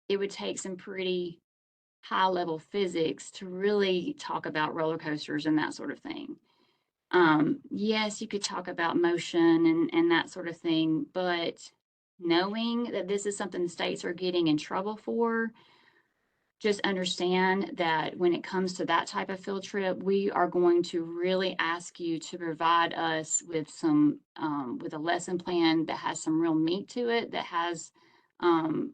It would take some pretty high level physics to really talk about roller coasters and that sort of thing. Yes, you could talk about motion and that sort of thing, but knowing that this is something the states are getting in trouble for, just understand that when it comes to that type of field trip, we are going to really ask you to provide us with with a lesson plan that has some real meat to it, um,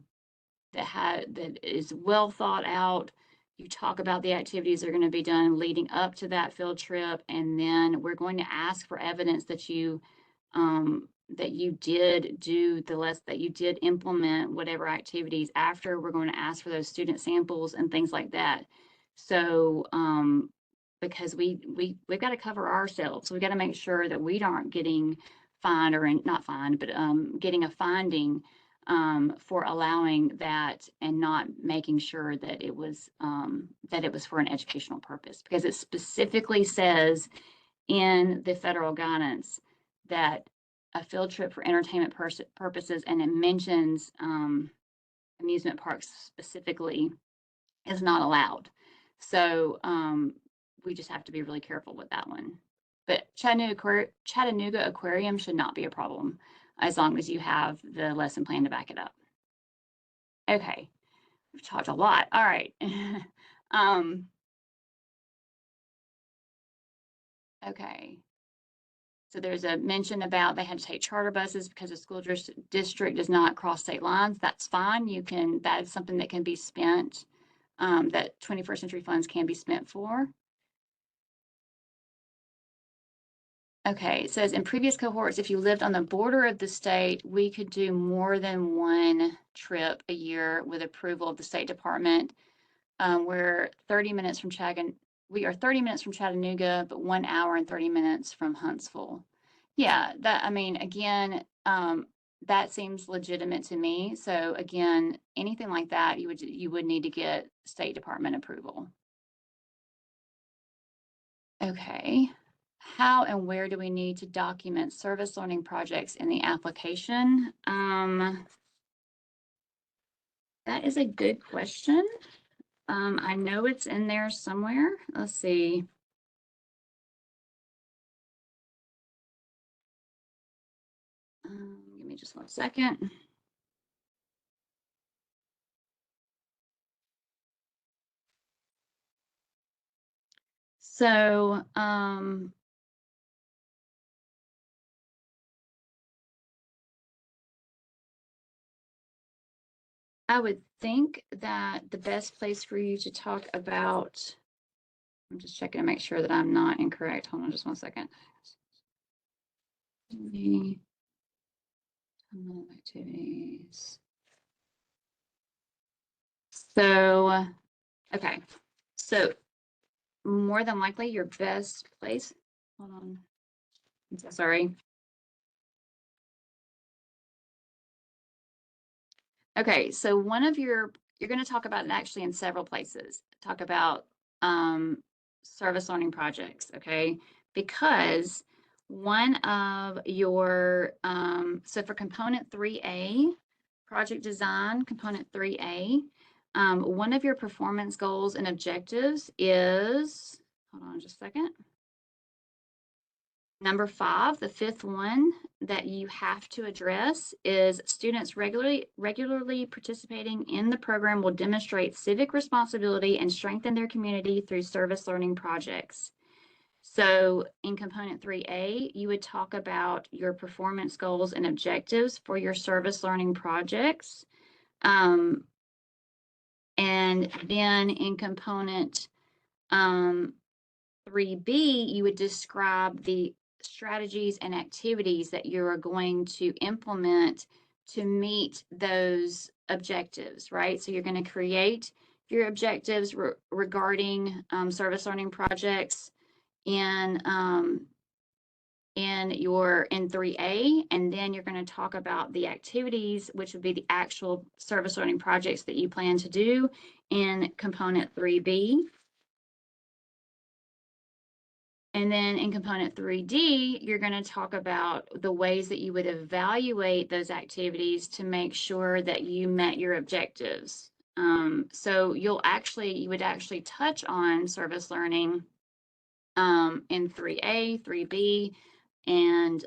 that is well thought out. You talk about the activities that are going to be done leading up to that field trip, and then we're going to ask for evidence that you did that you did implement whatever activities after. We're going to ask for those student samples and things like that. So because we've got to cover ourselves, so we got to make sure that we aren't getting fined, or not fined, but getting a finding for allowing that and not making sure that it was for an educational purpose, because it specifically says in the federal guidance that a field trip for entertainment purposes, and it mentions amusement parks specifically, is not allowed. So we just have to be really careful with that one. But Chattanooga Aquarium should not be a problem as long as you have the lesson plan to back it up. Okay, we've talked a lot. All right. Okay. So there's a mention about they had to take charter buses because the school district does not cross state lines. That's fine. That is something that can be spent, that 21st Century Funds can be spent for. Okay, it says in previous cohorts, if you lived on the border of the state, we could do more than one trip a year with approval of the State Department. We're 30 minutes from we are 30 minutes from Chattanooga, but 1 hour and 30 minutes from Huntsville. Yeah, again, that seems legitimate to me. So again, anything like that, you would need to get State Department approval. Okay. How and where do we need to document service learning projects in the application? That is a good question. I know it's in there somewhere. Let's see. Give me just 1 second. So, I would think that the best place for you to talk about, I'm just checking to make sure that I'm not incorrect. Hold on just 1 second. Activities. So, okay. So more than likely your best place, hold on. I'm so sorry. Okay, so you're going to talk about it actually in several places. Talk about service learning projects, okay? Because one of your, so for component 3A, project design, component 3A, one of your performance goals and objectives is, hold on just a second. Number 5, the fifth one that you have to address is students regularly participating in the program will demonstrate civic responsibility and strengthen their community through service learning projects. So in component 3A, you would talk about your performance goals and objectives for your service learning projects. And then in component 3B, you would describe the strategies and activities that you are going to implement to meet those objectives, right? So you're going to create your objectives regarding service learning projects in in 3A, and then you're going to talk about the activities, which would be the actual service learning projects that you plan to do in component 3B. And then in component 3D, you're going to talk about the ways that you would evaluate those activities to make sure that you met your objectives. So you would actually touch on service learning in 3A, 3B, and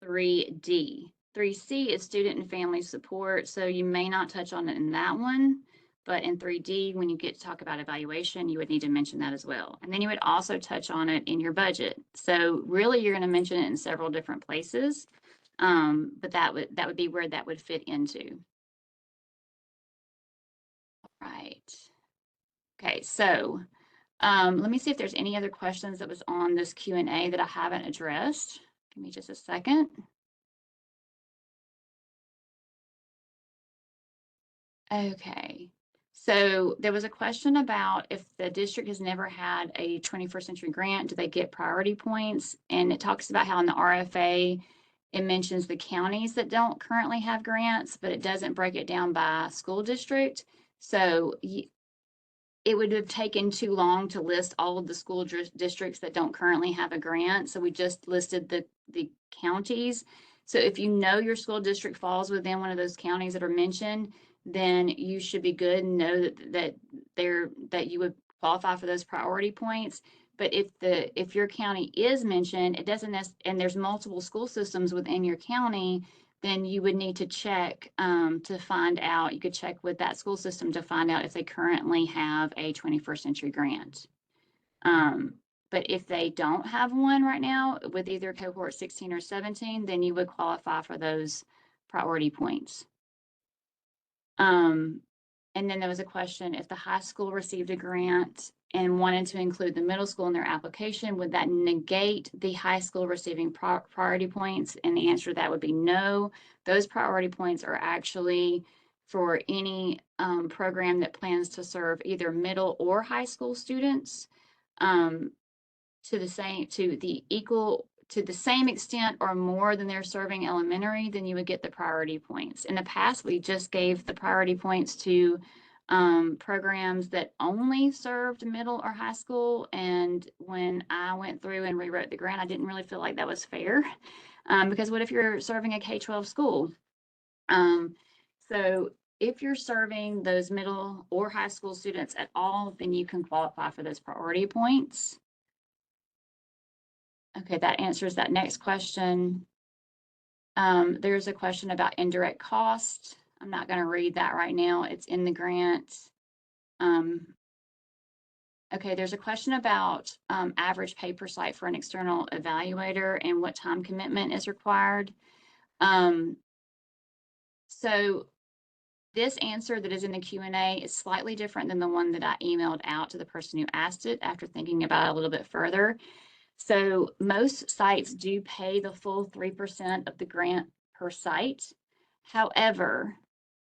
3D. 3C is student and family support, so you may not touch on it in that one. But in 3D, when you get to talk about evaluation, you would need to mention that as well. And then you would also touch on it in your budget. So really, you're going to mention it in several different places, but that would be where that would fit into. Right. Okay, so let me see if there's any other questions that was on this Q&A that I haven't addressed. Give me just a second. Okay. So there was a question about if the district has never had a 21st century grant, do they get priority points? And it talks about how in the RFA, it mentions the counties that don't currently have grants, but it doesn't break it down by school district. So it would have taken too long to list all of the school districts that don't currently have a grant. So we just listed the counties. So if you know your school district falls within one of those counties that are mentioned, then you should be good and know that you would qualify for those priority points. But if your county is mentioned, it doesn't and there's multiple school systems within your county, then you would need to check to find out. You could check with that school system to find out if they currently have a 21st century grant. But if they don't have one right now with either cohort 16 or 17, then you would qualify for those priority points. And then there was a question, if the high school received a grant and wanted to include the middle school in their application, would that negate the high school receiving priority points? And the answer to that would be no. Those priority points are actually for any program that plans to serve either middle or high school students to the same extent or more than they're serving elementary, then you would get the priority points. In the past, we just gave the priority points to programs that only served middle or high school. And when I went through and rewrote the grant, I didn't really feel like that was fair because what if you're serving a K-12 school? So if you're serving those middle or high school students at all, then you can qualify for those priority points. Okay, that answers that next question. There's a question about indirect cost. I'm not going to read that right now. It's in the grant. Okay, there's a question about average pay per site for an external evaluator and what time commitment is required. So this answer that is in the Q&A is slightly different than the one that I emailed out to the person who asked it after thinking about it a little bit further. So most sites do pay the full 3% of the grant per site. However,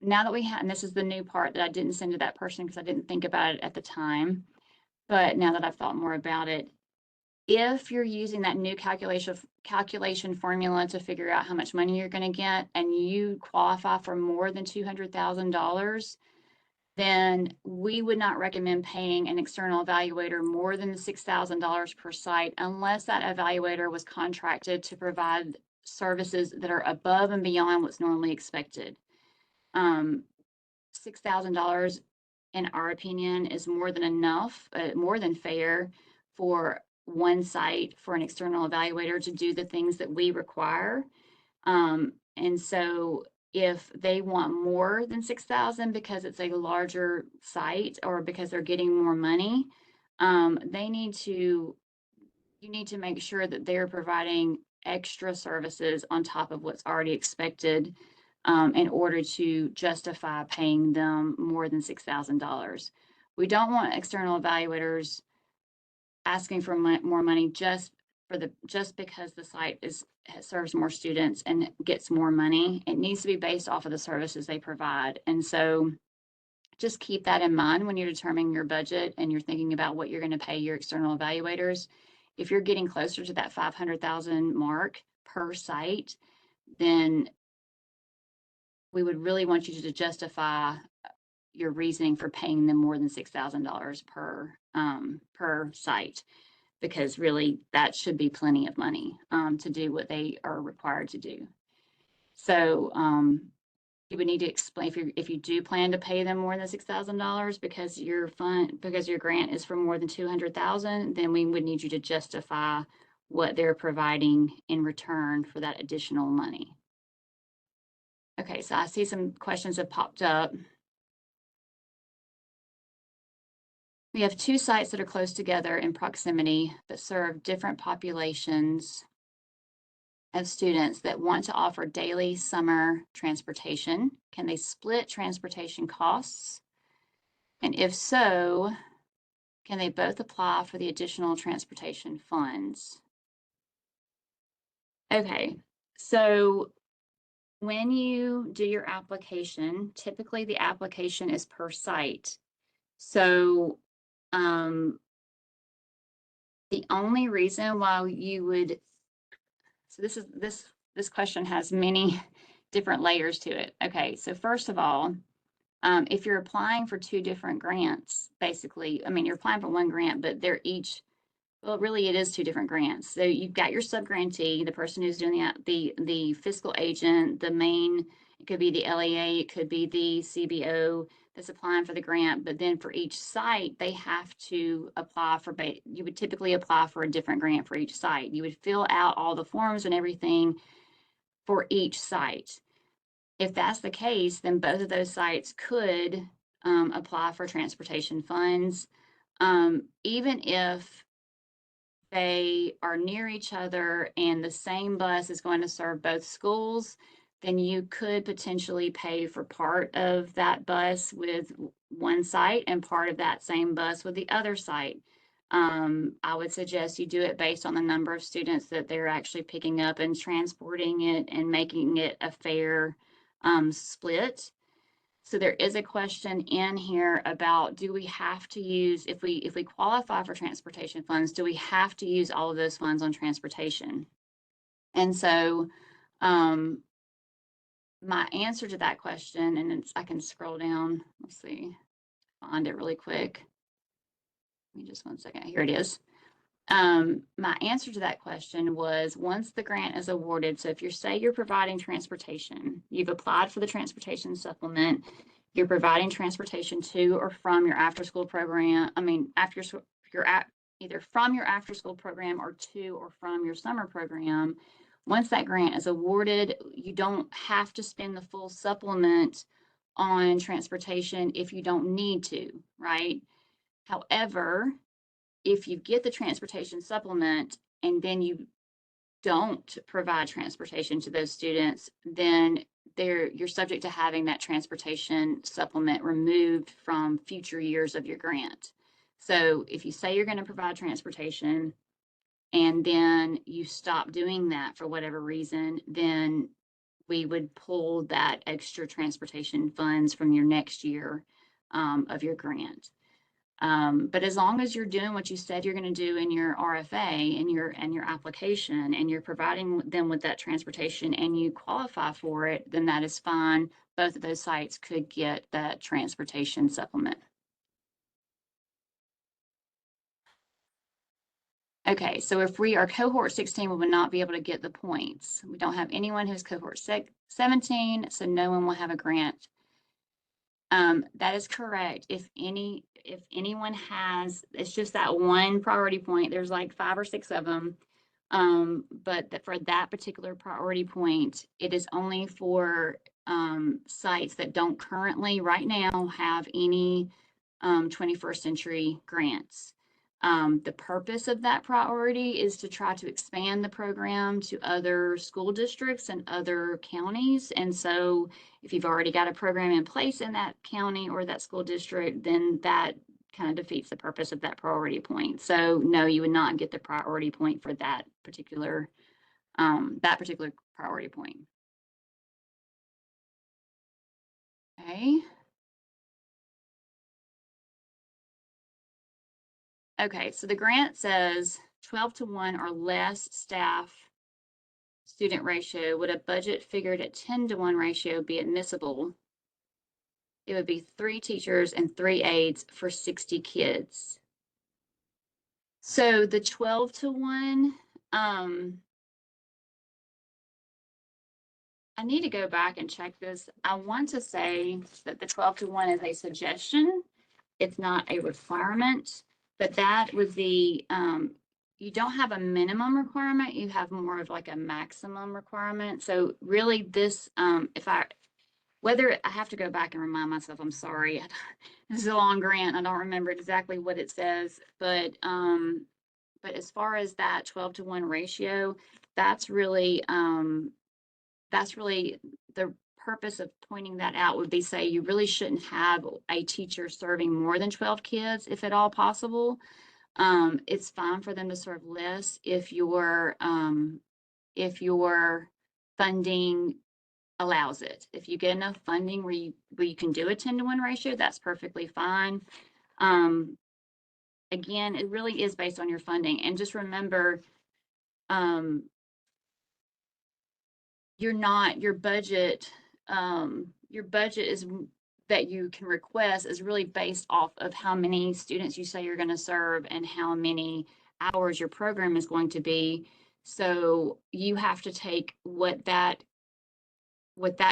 now that we have, and this is the new part that I didn't send to that person because I didn't think about it at the time, but now that I've thought more about it, if you're using that new calculation formula to figure out how much money you're going to get and you qualify for more than $200,000, then we would not recommend paying an external evaluator more than $6,000 per site unless that evaluator was contracted to provide services that are above and beyond what's normally expected. $6,000, in our opinion, is more than enough, more than fair for one site for an external evaluator to do the things that we require. And so if they want more than 6,000 because it's a larger site or because they're getting more money, you need to make sure that they're providing extra services on top of what's already expected in order to justify paying them more than $6,000. We don't want external evaluators asking for more money just because the site serves more students and gets more money. It needs to be based off of the services they provide. And so just keep that in mind when you're determining your budget and you're thinking about what you're going to pay your external evaluators. If you're getting closer to that 500,000 mark per site, then we would really want you to justify your reasoning for paying them more than $6,000 per site, because really that should be plenty of money to do what they are required to do. So you would need to explain if you do plan to pay them more than $6,000 because your grant is for more than 200,000, then we would need you to justify what they're providing in return for that additional money. Okay, so I see some questions have popped up. We have two sites that are close together in proximity but serve different populations of students that want to offer daily summer transportation. Can they split transportation costs? And if so, can they both apply for the additional transportation funds? Okay, so when you do your application, typically the application is per site. So the only reason why you would, so this question has many different layers to it. Okay, so first of all, if you're applying for two different grants, basically, I mean, you're applying for one grant, but they're each, well, really, it is two different grants. So you've got your subgrantee, the person who's doing the fiscal agent, the main, it could be the LEA, it could be the CBO that's applying for the grant. But then for each site, they have to apply for, you would typically apply for a different grant for each site. You would fill out all the forms and everything for each site. If that's the case, then both of those sites could apply for transportation funds, even if they are near each other and the same bus is going to serve both schools, then you could potentially pay for part of that bus with one site and part of that same bus with the other site. I would suggest you do it based on the number of students that they're actually picking up and transporting it and making it a fair split. So there is a question in here about, do we have to use, if we qualify for transportation funds, do we have to use all of those funds on transportation? And so my answer to that question, and I can scroll down, let's see, find it really quick. Give me just one second. Here it is. My answer to that question was once the grant is awarded, so if you say you're providing transportation, you've applied for the transportation supplement, you're providing transportation to or from your after school program, you're at either from your after school program or to or from your summer program. Once that grant is awarded, you don't have to spend the full supplement on transportation if you don't need to, right? However, if you get the transportation supplement and then you don't provide transportation to those students, then you're subject to having that transportation supplement removed from future years of your grant. So if you say you're going to provide transportation and then you stop doing that for whatever reason, then we would pull that extra transportation funds from your next year of your grant. But as long as you're doing what you said you're going to do in your RFA and your application and you're providing them with that transportation and you qualify for it, then that is fine. Both of those sites could get that transportation supplement. Okay, so if we are cohort 16, we would not be able to get the points. We don't have anyone who's cohort 17, so no one will have a grant. That is correct. If anyone has, it's just that one priority point. There's like 5 or 6 of them. But for that particular priority point, it is only for sites that don't currently right now have any 21st century grants. The purpose of that priority is to try to expand the program to other school districts and other counties. And so if you've already got a program in place in that county or that school district, then that kind of defeats the purpose of that priority point. So no, you would not get the priority point for that particular priority point. Okay. Okay, so the grant says 12-to-1 or less staff student ratio. Would a budget figured at 10-to-1 ratio be admissible? It would be 3 teachers and 3 aides for 60 kids. So the 12-to-1, I need to go back and check this. I want to say that the 12-to-1 is a suggestion. It's not a requirement, but that was you don't have a minimum requirement, you have more of like a maximum requirement. So really this, whether I have to go back and remind myself, I'm sorry, this is a long grant, I don't remember exactly what it says, but as far as that 12-to-1 ratio, that's really the purpose of pointing that out would be say you really shouldn't have a teacher serving more than 12 kids if at all possible. It's fine for them to serve less if your funding allows it. If you get enough funding where you can do a 10-to-1 ratio, that's perfectly fine. Again, it really is based on your funding. And just remember, your budget is that you can request is really based off of how many students you say you're going to serve and how many hours your program is going to be. So you have to take what that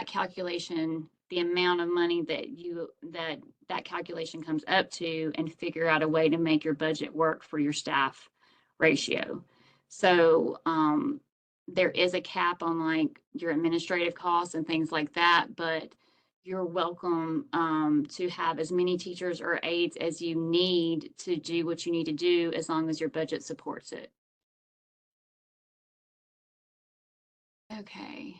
calculation, the amount of money that calculation comes up to, and figure out a way to make your budget work for your staff ratio. So there is a cap on like your administrative costs and things like that, but you're welcome to have as many teachers or aides as you need to do what you need to do as long as your budget supports it. Okay.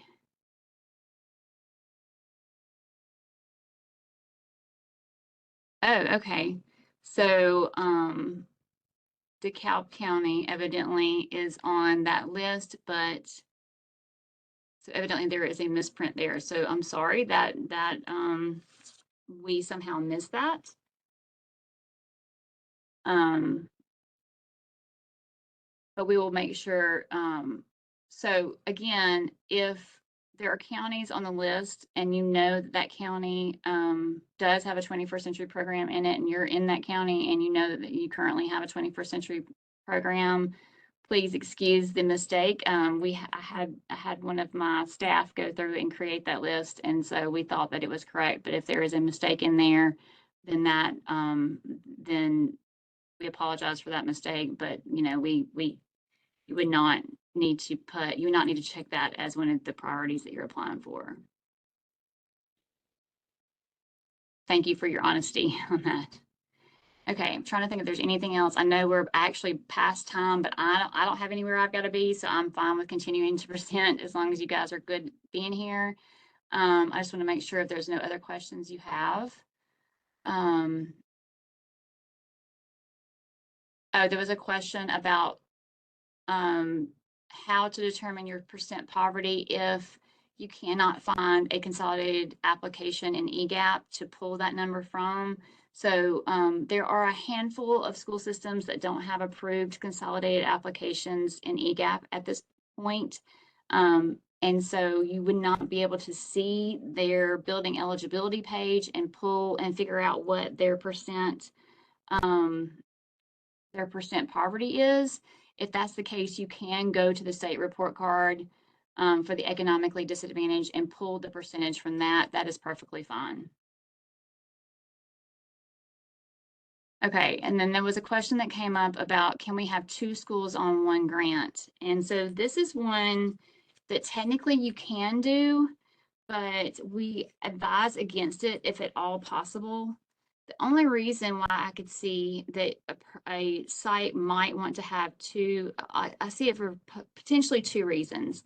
Oh, okay. So DeKalb County evidently is on that list, but so evidently there is a misprint there. So I'm sorry that we somehow missed that. But we will make sure. So again, if there are counties on the list and you know that county does have a 21st century program in it and you're in that county and you know that you currently have a 21st century program. Please excuse the mistake. I had one of my staff go through and create that list, and so we thought that it was correct. But if there is a mistake in there, then then we apologize for that mistake. But we you would not you would not need to check that as one of the priorities that you're applying for. Thank you for your honesty on that. Okay, I'm trying to think if there's anything else. I know we're actually past time, but I don't have anywhere I've got to be, so I'm fine with continuing to present as long as you guys are good being here. I just want to make sure if there's no other questions you have. Oh, there was a question about how to determine your percent poverty if you cannot find a consolidated application in EGAP to pull that number from. So there are a handful of school systems that don't have approved consolidated applications in EGAP at this point. And so you would not be able to see their building eligibility page and pull and figure out what their percent poverty is. If that's the case, you can go to the state report card for the economically disadvantaged and pull the percentage from that. That is perfectly fine. Okay, and then there was a question that came up about, can we have 2 schools on 1 grant? And so this is one that technically you can do, but we advise against it if at all possible. The only reason why I could see that a site might want to have 2, I see it for potentially 2 reasons.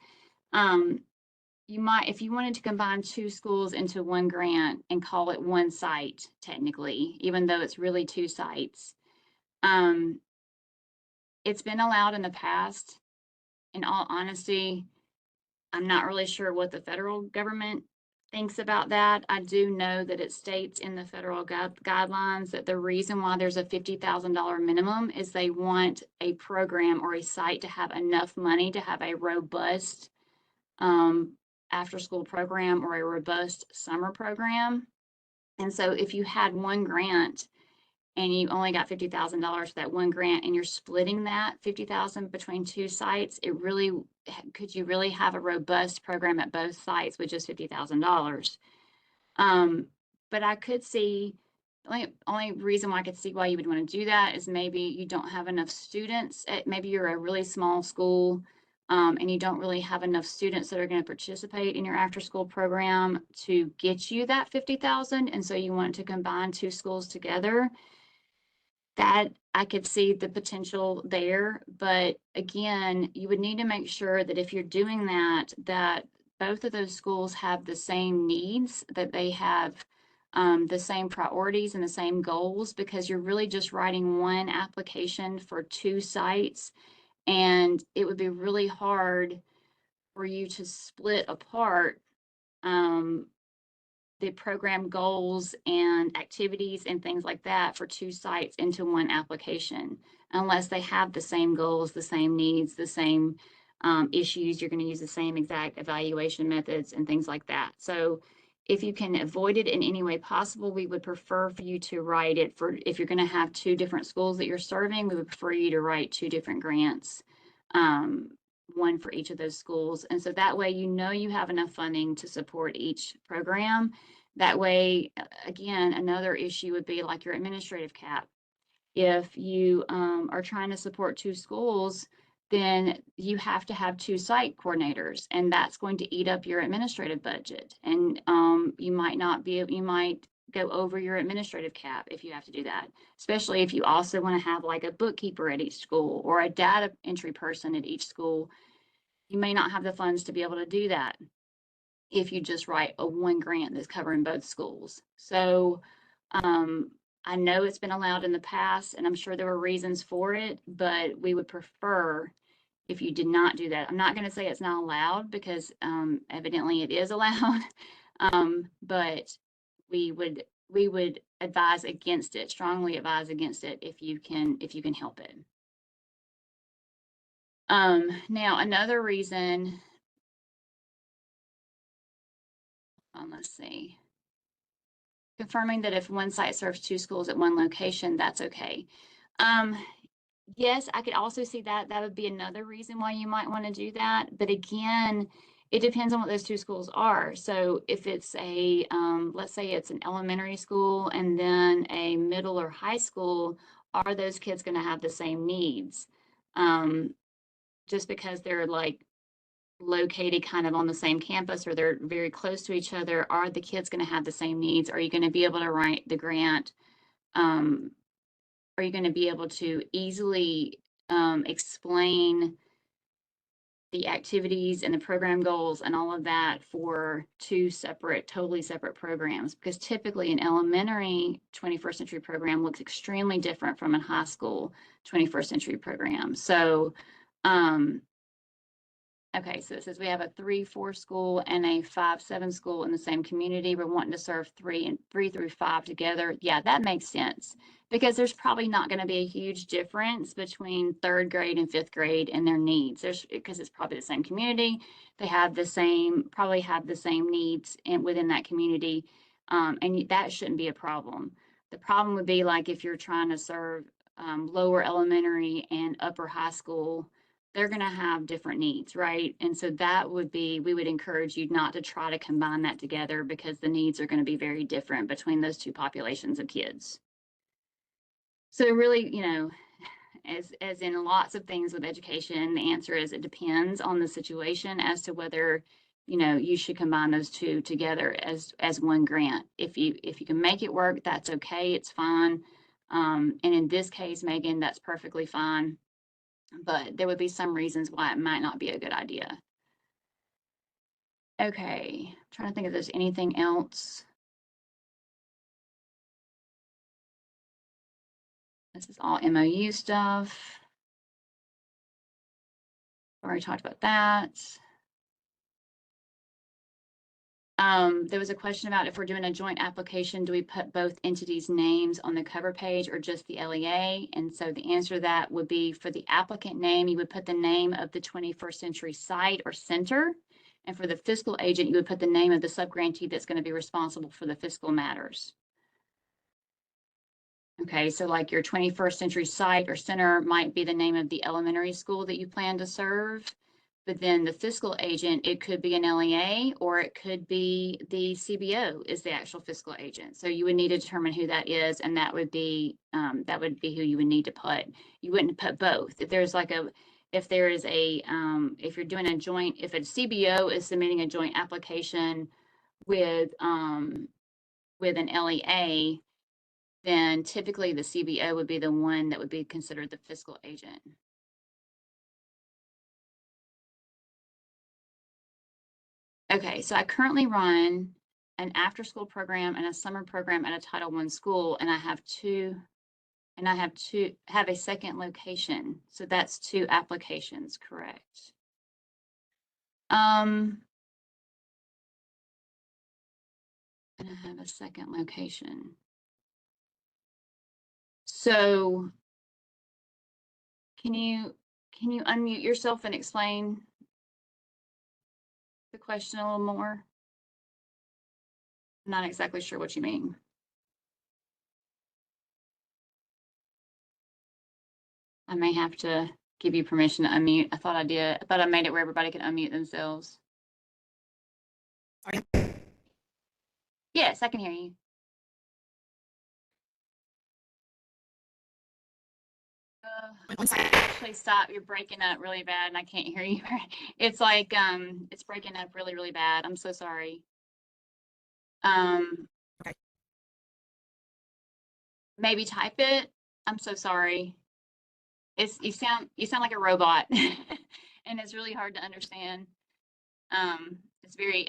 You might, if you wanted to combine 2 schools into 1 grant and call it 1 site, technically, even though it's really 2 sites. It's been allowed in the past. In all honesty, I'm not really sure what the federal government thinks about that. I do know that it states in the federal guidelines that the reason why there's a $50,000 minimum is they want a program or a site to have enough money to have a robust after school program or a robust summer program. And so if you had 1 grant and you only got $50,000 for that 1 grant and you're splitting that 50,000 between 2 sites, could you really have a robust program at both sites with just $50,000? But I could see, the only reason why I could see why you would want to do that is maybe you don't have enough students. Maybe you're a really small school and you don't really have enough students that are going to participate in your after school program to get you that 50,000. And so you want to combine 2 schools together. That I could see the potential there, but again, you would need to make sure that if you're doing that, that both of those schools have the same needs, that they have the same priorities and the same goals, because you're really just writing 1 application for 2 sites, and it would be really hard for you to split apart the program goals and activities and things like that for 2 sites into 1 application, unless they have the same goals, the same needs, the same issues. You're going to use the same exact evaluation methods and things like that. So if you can avoid it in any way possible, we would prefer for you to write it for, if you're going to have 2 different schools that you're serving, we would prefer you to write 2 different grants. 1 for each of those schools. And so that way, you have enough funding to support each program. That way, again, another issue would be like your administrative cap. If you are trying to support 2 schools, then you have to have 2 site coordinators, and that's going to eat up your administrative budget. And you might go over your administrative cap if you have to do that, especially if you also want to have like a bookkeeper at each school or a data entry person at each school. You may not have the funds to be able to do that if you just write a 1 grant that's covering both schools. So I know it's been allowed in the past, and I'm sure there were reasons for it, but we would prefer if you did not do that. I'm not going to say it's not allowed, because evidently it is allowed, but we would advise against it, strongly advise against it if you can help it. Now another reason, let's see, confirming that if 1 site serves 2 schools at 1 location, that's okay. Yes, I could also see that. That would be another reason why you might want to do that. But again, it depends on what those two schools are. So if it's a, let's say it's an elementary school and then a middle or high school, are those kids going to have the same needs? Um, just because they're like located kind of on the same campus or they're very close to each other, are the kids going to have the same needs? Are you going to be able to write the grant? Um, are you going to be able to easily explain the activities and the program goals and all of that for two separate, totally separate programs? Because typically an elementary 21st century program looks extremely different from a high school 21st century program. So um, okay, so it says we have a 3-4 school and a 5-7 school in the same community. We're wanting to serve 3 through 5 together. Yeah, that makes sense because there's probably not going to be a huge difference between 3rd grade and 5th grade and their needs. Because it's probably the same community. They have the same, probably have the same needs within that community. And that shouldn't be a problem. The problem would be like if you're trying to serve lower elementary and upper high school, they're going to have different needs, right? And so that would be, we would encourage you not to try to combine that together because the needs are going to be very different between those two populations of kids. So really, as in lots of things with education, the answer is it depends on the situation as to whether, you should combine those two together as one grant. If you can make it work, that's okay, it's fine. And in this case, Megan, that's perfectly fine. But there would be some reasons why it might not be a good idea. Okay, I'm trying to think if there's anything else. This is all MOU stuff. Already talked about that. There was a question about if we're doing a joint application, do we put both entities' names on the cover page or just the LEA? And so the answer to that would be for the applicant name, you would put the name of the 21st century site or center. And for the fiscal agent, you would put the name of the subgrantee that's going to be responsible for the fiscal matters. Okay, so like your 21st century site or center might be the name of the elementary school that you plan to serve. But then the fiscal agent, it could be an LEA or it could be the CBO is the actual fiscal agent. So you would need to determine who that is, and that would be who you would need to put. You wouldn't put both. If there's like a, if there is a, if you're doing a joint, if a CBO is submitting a joint application with an LEA, then typically the CBO would be the one that would be considered the fiscal agent. Okay, so I currently run an after-school program and a summer program at a Title I school, and I have have a second location. So that's 2 applications, correct? And I have a second location. So can you unmute yourself and explain the question a little more? I'm not exactly sure what you mean. I may have to give you permission to unmute. I thought I did. I thought I made it where everybody could unmute themselves. Yes, I can hear you. Actually, stop. You're breaking up really bad, and I can't hear you. It's like it's breaking up really, really bad. I'm so sorry. Okay. Maybe type it. I'm so sorry. You sound like a robot, and it's really hard to understand. It's very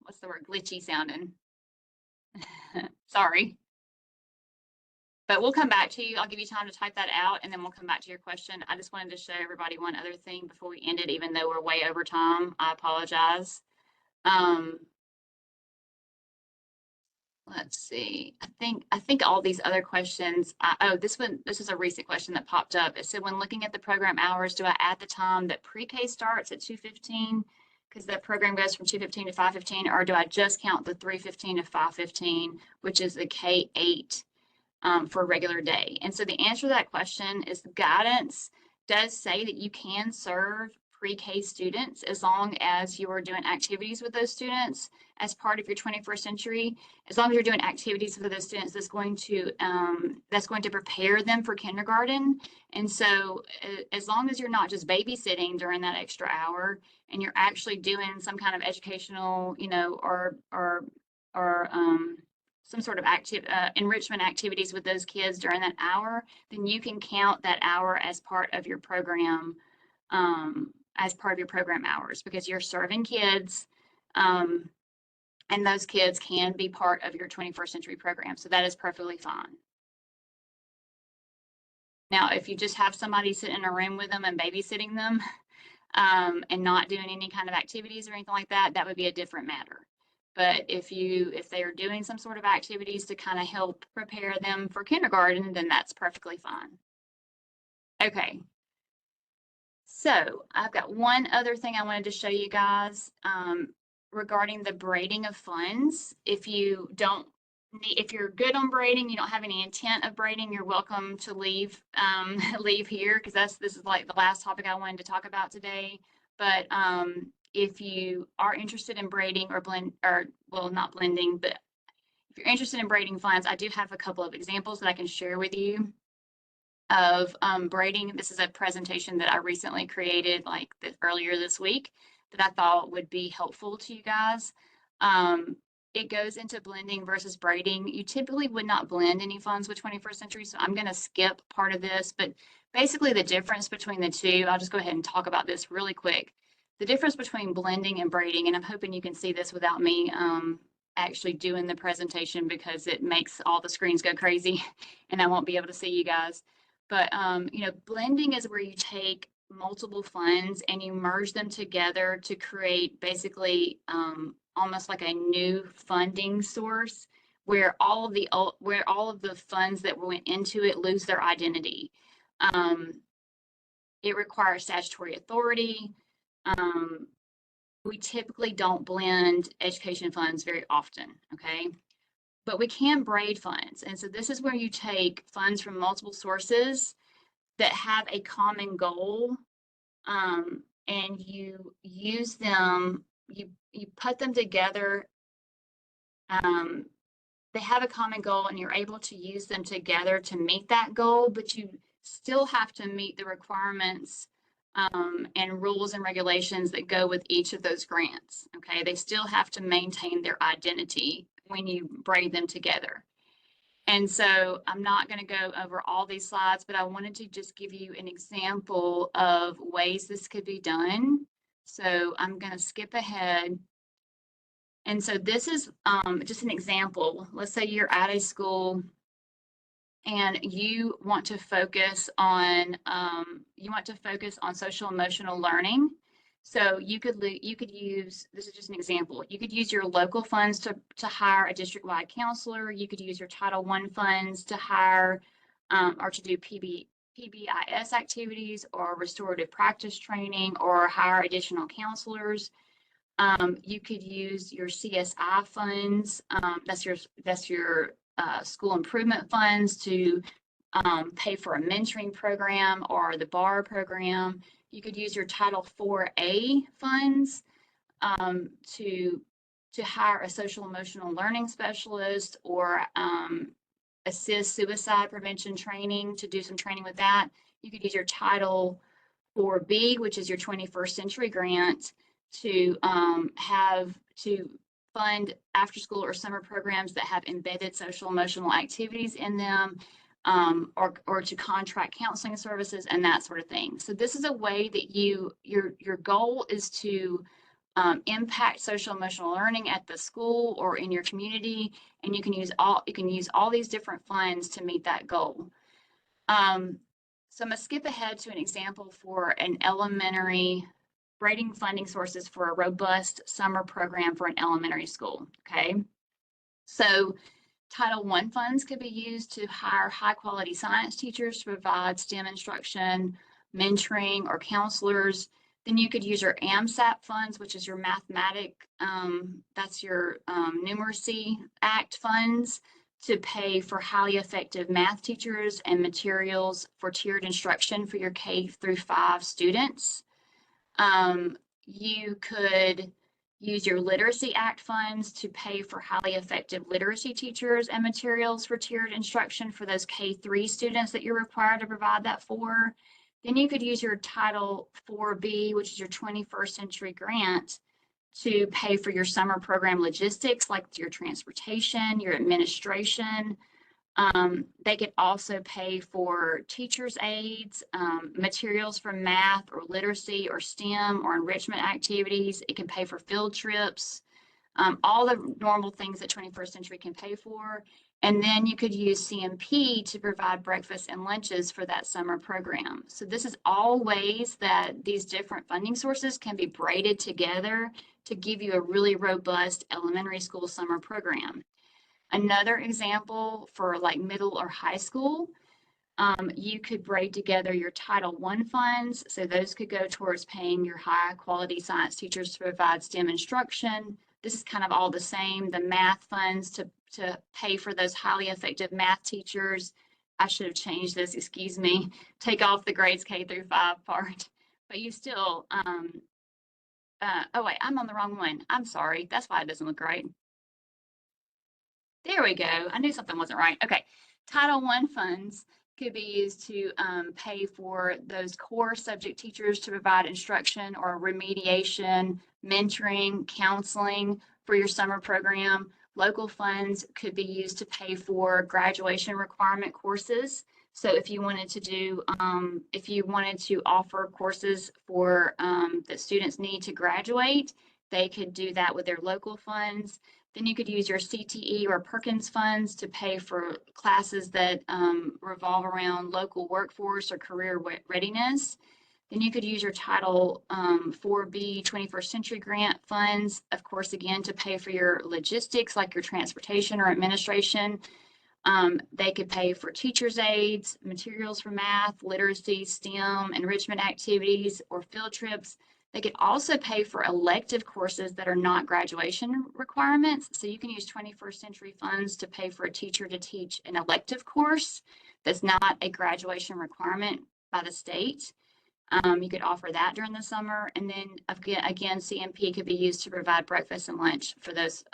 what's the word? Glitchy sounding. Sorry. But we'll come back to you. I'll give you time to type that out, and then we'll come back to your question. I just wanted to show everybody one other thing before we end it, even though we're way over time. I apologize. Let's see. I think all these other questions. Oh, this is a recent question that popped up. It said, when looking at the program hours, do I add the time that pre-K starts at 2:15 because that program goes from 2:15 to 5:15, or do I just count the 3:15 to 5:15, which is the K8 for a regular day. And so the answer to that question is guidance does say that you can serve pre-K students as long as you are doing activities with those students as part of your 21st century. As long as you're doing activities with those students, that's going to prepare them for kindergarten. And so as long as you're not just babysitting during that extra hour and you're actually doing some kind of educational, or some sort of enrichment activities with those kids during that hour, then you can count that hour as part of your program, hours, because you're serving kids, and those kids can be part of your 21st century program. So that is perfectly fine. Now, if you just have somebody sitting in a room with them and babysitting them, and not doing any kind of activities or anything like that, that would be a different matter. But if they are doing some sort of activities to kind of help prepare them for kindergarten, then that's perfectly fine. Okay. So I've got one other thing I wanted to show you guys, regarding the braiding of funds. If you're good on braiding, you don't have any intent of braiding, you're welcome to leave leave here, because this is like the last topic I wanted to talk about today. But if you are interested in braiding not blending, but if you're interested in braiding funds, I do have a couple of examples that I can share with you of braiding. This is a presentation that I recently created earlier this week that I thought would be helpful to you guys. It goes into blending versus braiding. You typically would not blend any funds with 21st century, so I'm going to skip part of this, but basically the difference between the two, I'll just go ahead and talk about this really quick. The difference between blending and braiding, and I'm hoping you can see this without me actually doing the presentation, because it makes all the screens go crazy and I won't be able to see you guys. But blending is where you take multiple funds and you merge them together to create basically almost like a new funding source, where all of the funds that went into it lose their identity. It requires statutory authority. We typically don't blend education funds very often, okay? But we can braid funds. And so this is where you take funds from multiple sources that have a common goal, and you use them, you put them together. They have a common goal and you're able to use them together to meet that goal, but you still have to meet the requirements and rules and regulations that go with each of those grants. Okay, they still have to maintain their identity when you braid them together. And so I'm not going to go over all these slides, but I wanted to just give you an example of ways this could be done. So I'm going to skip ahead. And so this is just an example. Let's say you're at a school and you want to focus on social emotional learning. So you could use, this is just an example, you could use your local funds to hire a district-wide counselor. You could use your Title I funds to hire or to do PBIS activities or restorative practice training, or hire additional counselors. You could use your CSI funds. That's your school improvement funds to pay for a mentoring program or the bar program. You could use your Title IV-A funds to hire a social emotional learning specialist, or assist suicide prevention training, to do some training with that. You could use your Title IV-B, which is your 21st century grant, to fund after school or summer programs that have embedded social emotional activities in them, or to contract counseling services and that sort of thing. So this is a way that your goal is to impact social emotional learning at the school or in your community, and you can use all these different funds to meet that goal. So I'm going to skip ahead to an example for an elementary braiding funding sources for a robust summer program for an elementary school. Okay, so Title I funds could be used to hire high quality science teachers to provide STEM instruction, mentoring, or counselors. Then you could use your AMSAP funds, which is your that's your Numeracy Act funds, to pay for highly effective math teachers and materials for tiered instruction for your K-5 students. You could use your Literacy Act funds to pay for highly effective literacy teachers and materials for tiered instruction for those K-3 students that you're required to provide that for. Then you could use your Title 4B, which is your 21st Century Grant, to pay for your summer program logistics, like your transportation, your administration. They could also pay for teachers' aides, materials for math or literacy or STEM or enrichment activities. It can pay for field trips, all the normal things that 21st Century can pay for. And then you could use CMP to provide breakfast and lunches for that summer program. So this is all ways that these different funding sources can be braided together to give you a really robust elementary school summer program. Another example for like middle or high school, you could braid together your Title I funds. So those could go towards paying your high quality science teachers to provide STEM instruction. This is kind of all the same. The math funds to pay for those highly effective math teachers. I should have changed this, excuse me. Take off the grades K-5 part. But you still, oh wait, I'm on the wrong one. I'm sorry. That's why it doesn't look right. There we go. I knew something wasn't right. Okay. Title I funds could be used to pay for those core subject teachers to provide instruction or remediation, mentoring, counseling for your summer program. Local funds could be used to pay for graduation requirement courses. So if you wanted to do, if you wanted to offer courses for that students need to graduate, they could do that with their local funds. Then you could use your CTE or Perkins funds to pay for classes that revolve around local workforce or career readiness. Then you could use your Title 4B 21st Century Grant funds, of course, again, to pay for your logistics like your transportation or administration. They could pay for teachers' aides, materials for math, literacy, STEM, enrichment activities, or field trips. They could also pay for elective courses that are not graduation requirements. So you can use 21st Century funds to pay for a teacher to teach an elective course that's not a graduation requirement by the state. You could offer that during the summer. And then again, CMP could be used to provide breakfast and lunch for those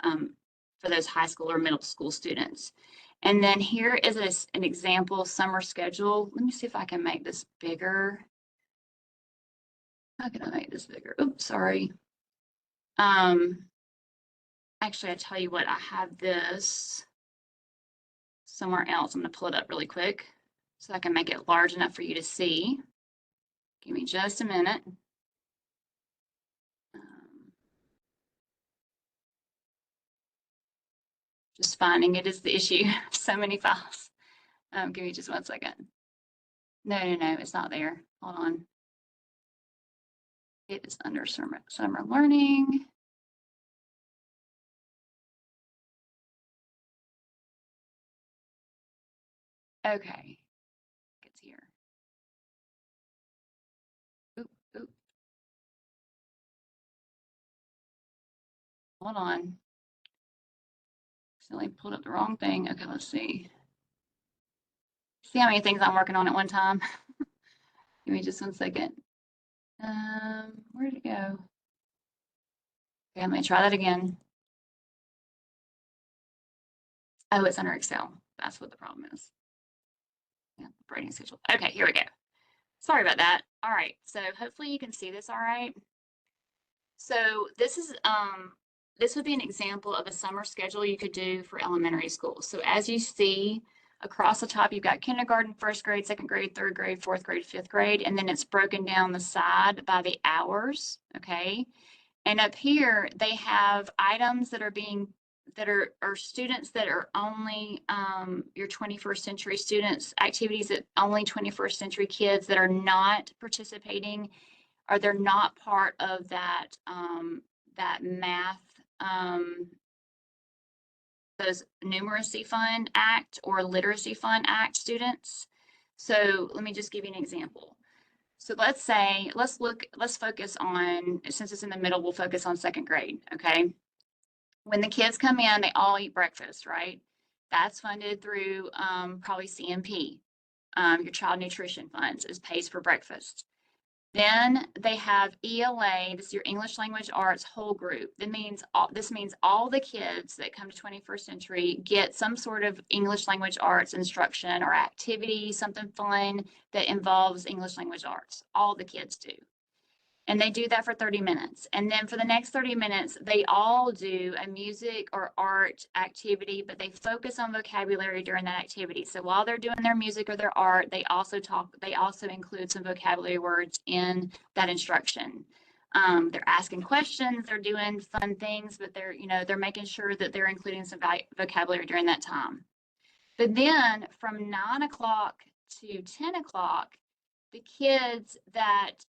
high school or middle school students. And then here is an example summer schedule. Let me see if I can make this bigger. How can I make this bigger? Oops, sorry. Actually, I tell you what, I have this somewhere else. I'm going to pull it up really quick so I can make it large enough for you to see. Give me just a minute. Just finding it is the issue. So many files. Give me just 1 second. No, it's not there. Hold on. It is under summer learning. Okay, it's here. Oop. Hold on. Accidentally pulled up the wrong thing. Okay, let's see. See how many things I'm working on at one time? Give me just 1 second. Where'd it go? Okay, let me try that again. Oh, it's under Excel. That's what the problem is. Yeah, operating schedule. Okay, here we go. Sorry about that. All right, so hopefully you can see this all right. So this would be an example of a summer schedule you could do for elementary school. So as you see across the top, you've got kindergarten, first grade, second grade, third grade, fourth grade, fifth grade, and then it's broken down the side by the hours, okay? And up here, they have items that are students that are only your 21st century students, activities that only 21st century kids that are not participating, or they're not part of that that math, those Numeracy Fund Act or Literacy Fund Act students. So let me just give you an example. So let's focus on, since it's in the middle, we'll focus on second grade, okay? When the kids come in, they all eat breakfast, right? That's funded through probably CMP. Your child nutrition funds is pays for breakfast. Then they have ELA, this is your English Language Arts whole group. This means all the kids that come to 21st Century get some sort of English Language Arts instruction or activity, something fun that involves English Language Arts. All the kids do. And they do that for 30 minutes. And then for the next 30 minutes, they all do a music or art activity, but they focus on vocabulary during that activity. So while they're doing their music or their art, they also include some vocabulary words in that instruction. They're asking questions, they're doing fun things, but they're making sure that they're including some vocabulary during that time. But then from 9 o'clock to 10 o'clock, the kids that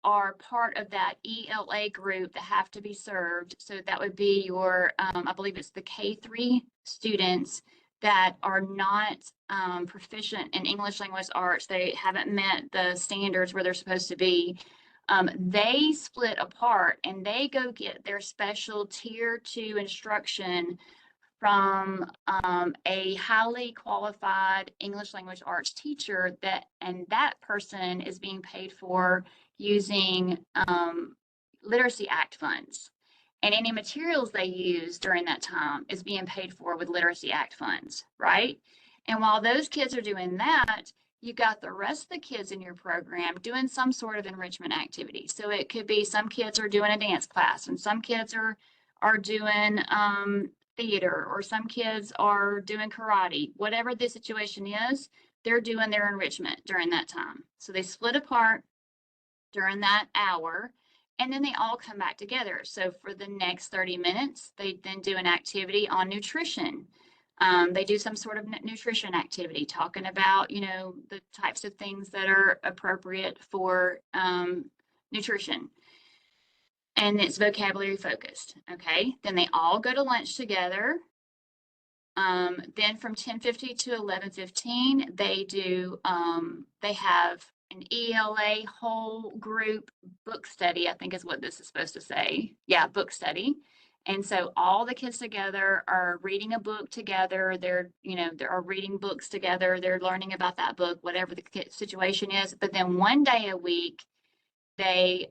are part of that ELA group that have to be served. So that would be your, I believe it's the K3 students that are not proficient in English Language Arts. They haven't met the standards where they're supposed to be. They split apart and they go get their special tier 2 instruction from a highly qualified English Language Arts teacher and that person is being paid for using Literacy Act funds. And any materials they use during that time is being paid for with Literacy Act funds, right? And while those kids are doing that, you got the rest of the kids in your program doing some sort of enrichment activity. So it could be some kids are doing a dance class and some kids are doing theater, or some kids are doing karate. Whatever the situation is, they're doing their enrichment during that time. So they split apart during that hour, and then they all come back together. So for the next 30 minutes, they then do an activity on nutrition. They do some sort of nutrition activity, talking about, the types of things that are appropriate for nutrition. And it's vocabulary focused. Okay. Then they all go to lunch together. Then from 10:50 to 11:15, they have an ELA whole group book study, I think is what this is supposed to say. Yeah, book study. And so all the kids together are reading a book together. They're reading books together. They're learning about that book, whatever the situation is. But then one day a week, they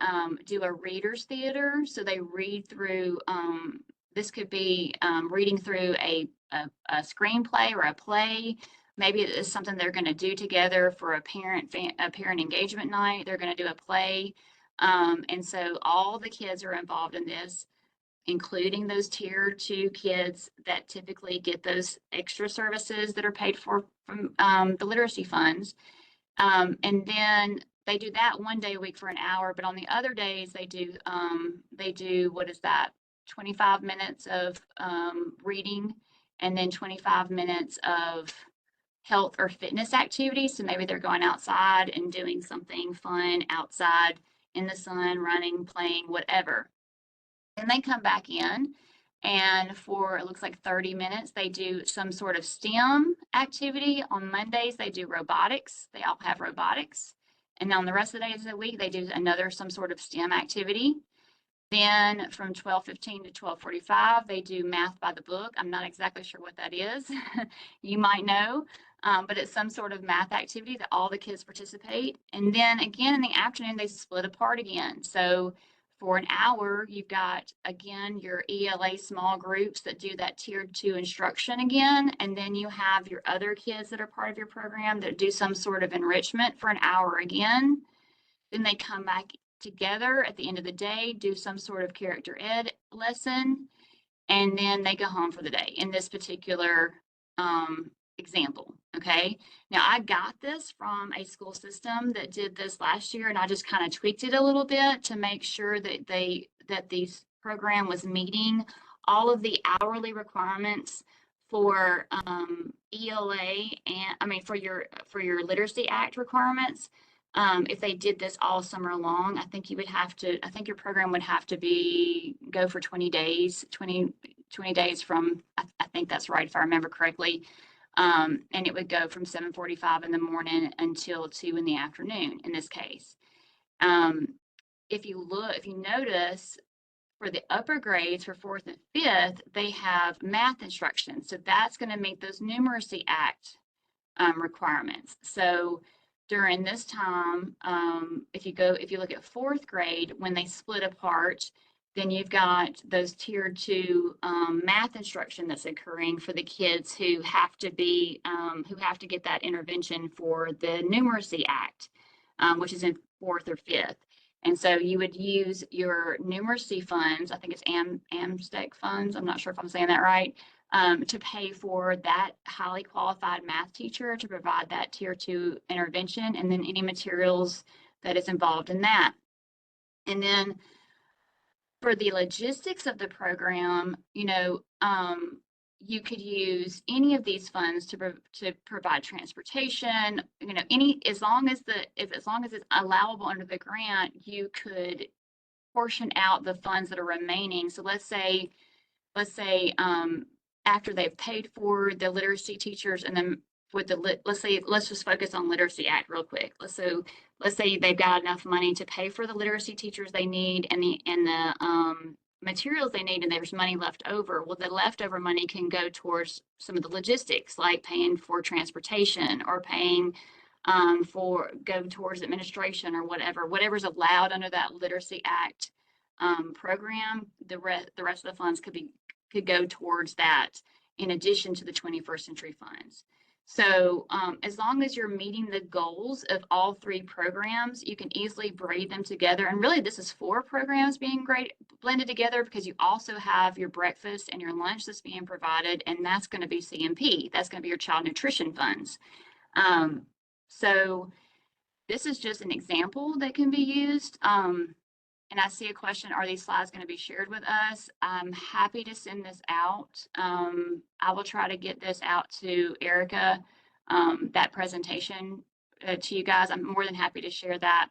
do a reader's theater. So they read through, this could be reading through a screenplay or a play. Maybe it's something they're going to do together for a parent engagement night. They're going to do a play. And so all the kids are involved in this, including those tier 2 kids that typically get those extra services that are paid for from the literacy funds. And then they do that one day a week for an hour, but on the other days they do what is that? 25 minutes of reading, and then 25 minutes of health or fitness activities. So maybe they're going outside and doing something fun outside in the sun, running, playing, whatever. Then they come back in, and for it looks like 30 minutes, they do some sort of STEM activity. On Mondays, they do robotics. They all have robotics. And on the rest of the days of the week, they do some sort of STEM activity. Then from 12:15 to 12:45, they do math by the book. I'm not exactly sure what that is. You might know, but it's some sort of math activity that all the kids participate. And then again in the afternoon, they split apart again. So for an hour, you've got, again, your ELA small groups that do that tier 2 instruction again. And then you have your other kids that are part of your program that do some sort of enrichment for an hour again. Then they come back together at the end of the day, do some sort of character ed lesson, and then they go home for the day in this particular example. Okay. Now I got this from a school system that did this last year, and I just kind of tweaked it a little bit to make sure that this program was meeting all of the hourly requirements for ELA, and I mean for your Literacy Act requirements. If they did this all summer long, I think your program would have to go for 20 days from, I think that's right, if I remember correctly. And it would go from 7:45 in the morning until 2 in the afternoon in this case. If you notice, For the upper grades, for 4th and 5th, they have math instruction. So that's going to meet those Numeracy Act requirements. So during this time, if you look at 4th grade, when they split apart, then you've got those tier 2 math instruction that's occurring for the kids who have to get that intervention for the Numeracy Act, which is in 4th or 5th. And so you would use your numeracy funds, I think it's AMSTEC funds, I'm not sure if I'm saying that right, to pay for that highly qualified math teacher to provide that tier 2 intervention, and then any materials that is involved in that. And then for the logistics of the program, you could use any of these funds to provide transportation, as long as it's allowable under the grant, you could portion out the funds that are remaining. So let's say after they've paid for the literacy teachers, and then with let's just focus on Literacy Act real quick. Let's say they've got enough money to pay for the literacy teachers they need and the materials they need, and there's money left over. Well, the leftover money can go towards some of the logistics, like paying for transportation or paying go towards administration or whatever's allowed under that Literacy Act program. The rest of the funds could go towards that, in addition to the 21st Century funds. So as long as you're meeting the goals of all 3 programs, you can easily braid them together. And really, this is 4 programs being blended together, because you also have your breakfast and your lunch that's being provided, and that's going to be CMP. That's going to be your child nutrition funds. So this is just an example that can be used. And I see a question, are these slides going to be shared with us? I'm happy to send this out. I will try to get this out to Erica, that presentation to you guys. I'm more than happy to share that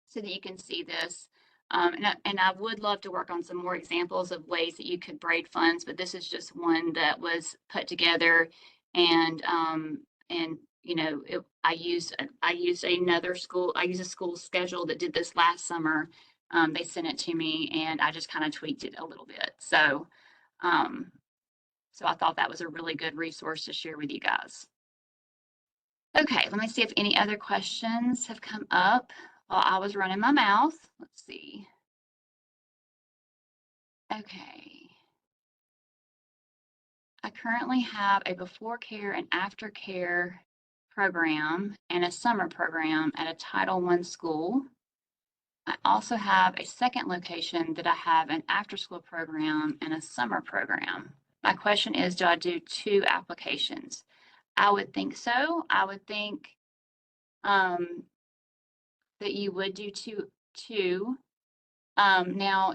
so that you can see this. And I would love to work on some more examples of ways that you could braid funds, but this is just one that was put together, and I used a school schedule that did this last summer. They sent it to me, and I just kind of tweaked it a little bit. So I thought that was a really good resource to share with you guys. Okay, let me see if any other questions have come up while I was running my mouth. Let's see. Okay. I currently have a before care and after care program and a summer program at a Title I school. I also have a second location that I have an after-school program and a summer program. My question is, do I do 2 applications? I would think so. I would think that you would do two. Now,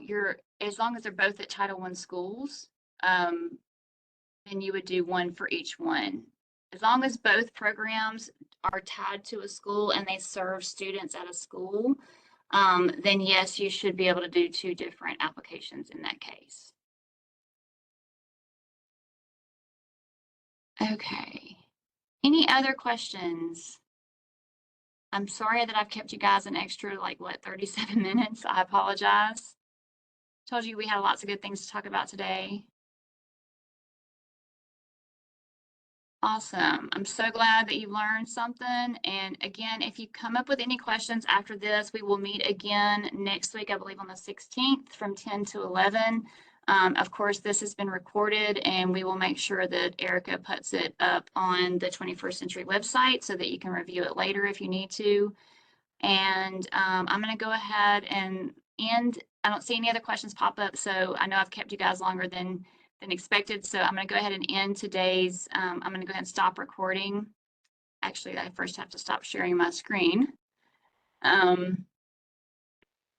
as long as they're both at Title I schools, then you would do 1 for each one. As long as both programs are tied to a school and they serve students at a school, then yes, you should be able to do 2 different applications in that case. Okay. Any other questions? I'm sorry that I've kept you guys an extra, 37 minutes. I apologize. Told you we had lots of good things to talk about today. Awesome. I'm so glad that you learned something. And again, if you come up with any questions after this, we will meet again next week, I believe on the 16th from 10 to 11. Of course, this has been recorded, and we will make sure that Erica puts it up on the 21st Century website so that you can review it later if you need to. And I'm going to go ahead and end. I don't see any other questions pop up, so I know I've kept you guys longer than expected. So I'm going to go ahead and end today's, I'm going to go ahead and stop recording. Actually, I first have to stop sharing my screen.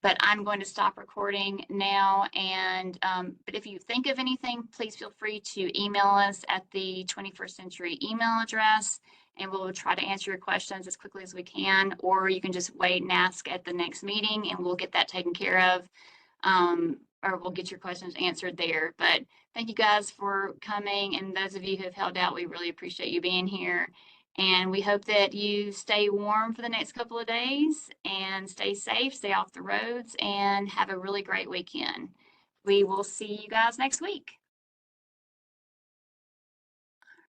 But I'm going to stop recording now. And but if you think of anything, please feel free to email us at the 21st Century email address, and we'll try to answer your questions as quickly as we can. Or you can just wait and ask at the next meeting, and we'll get that taken care of. Or we'll get your questions answered there. But thank you guys for coming, and those of you who have held out, we really appreciate you being here. And we hope that you stay warm for the next couple of days and stay safe, stay off the roads, and have a really great weekend. We will see you guys next week.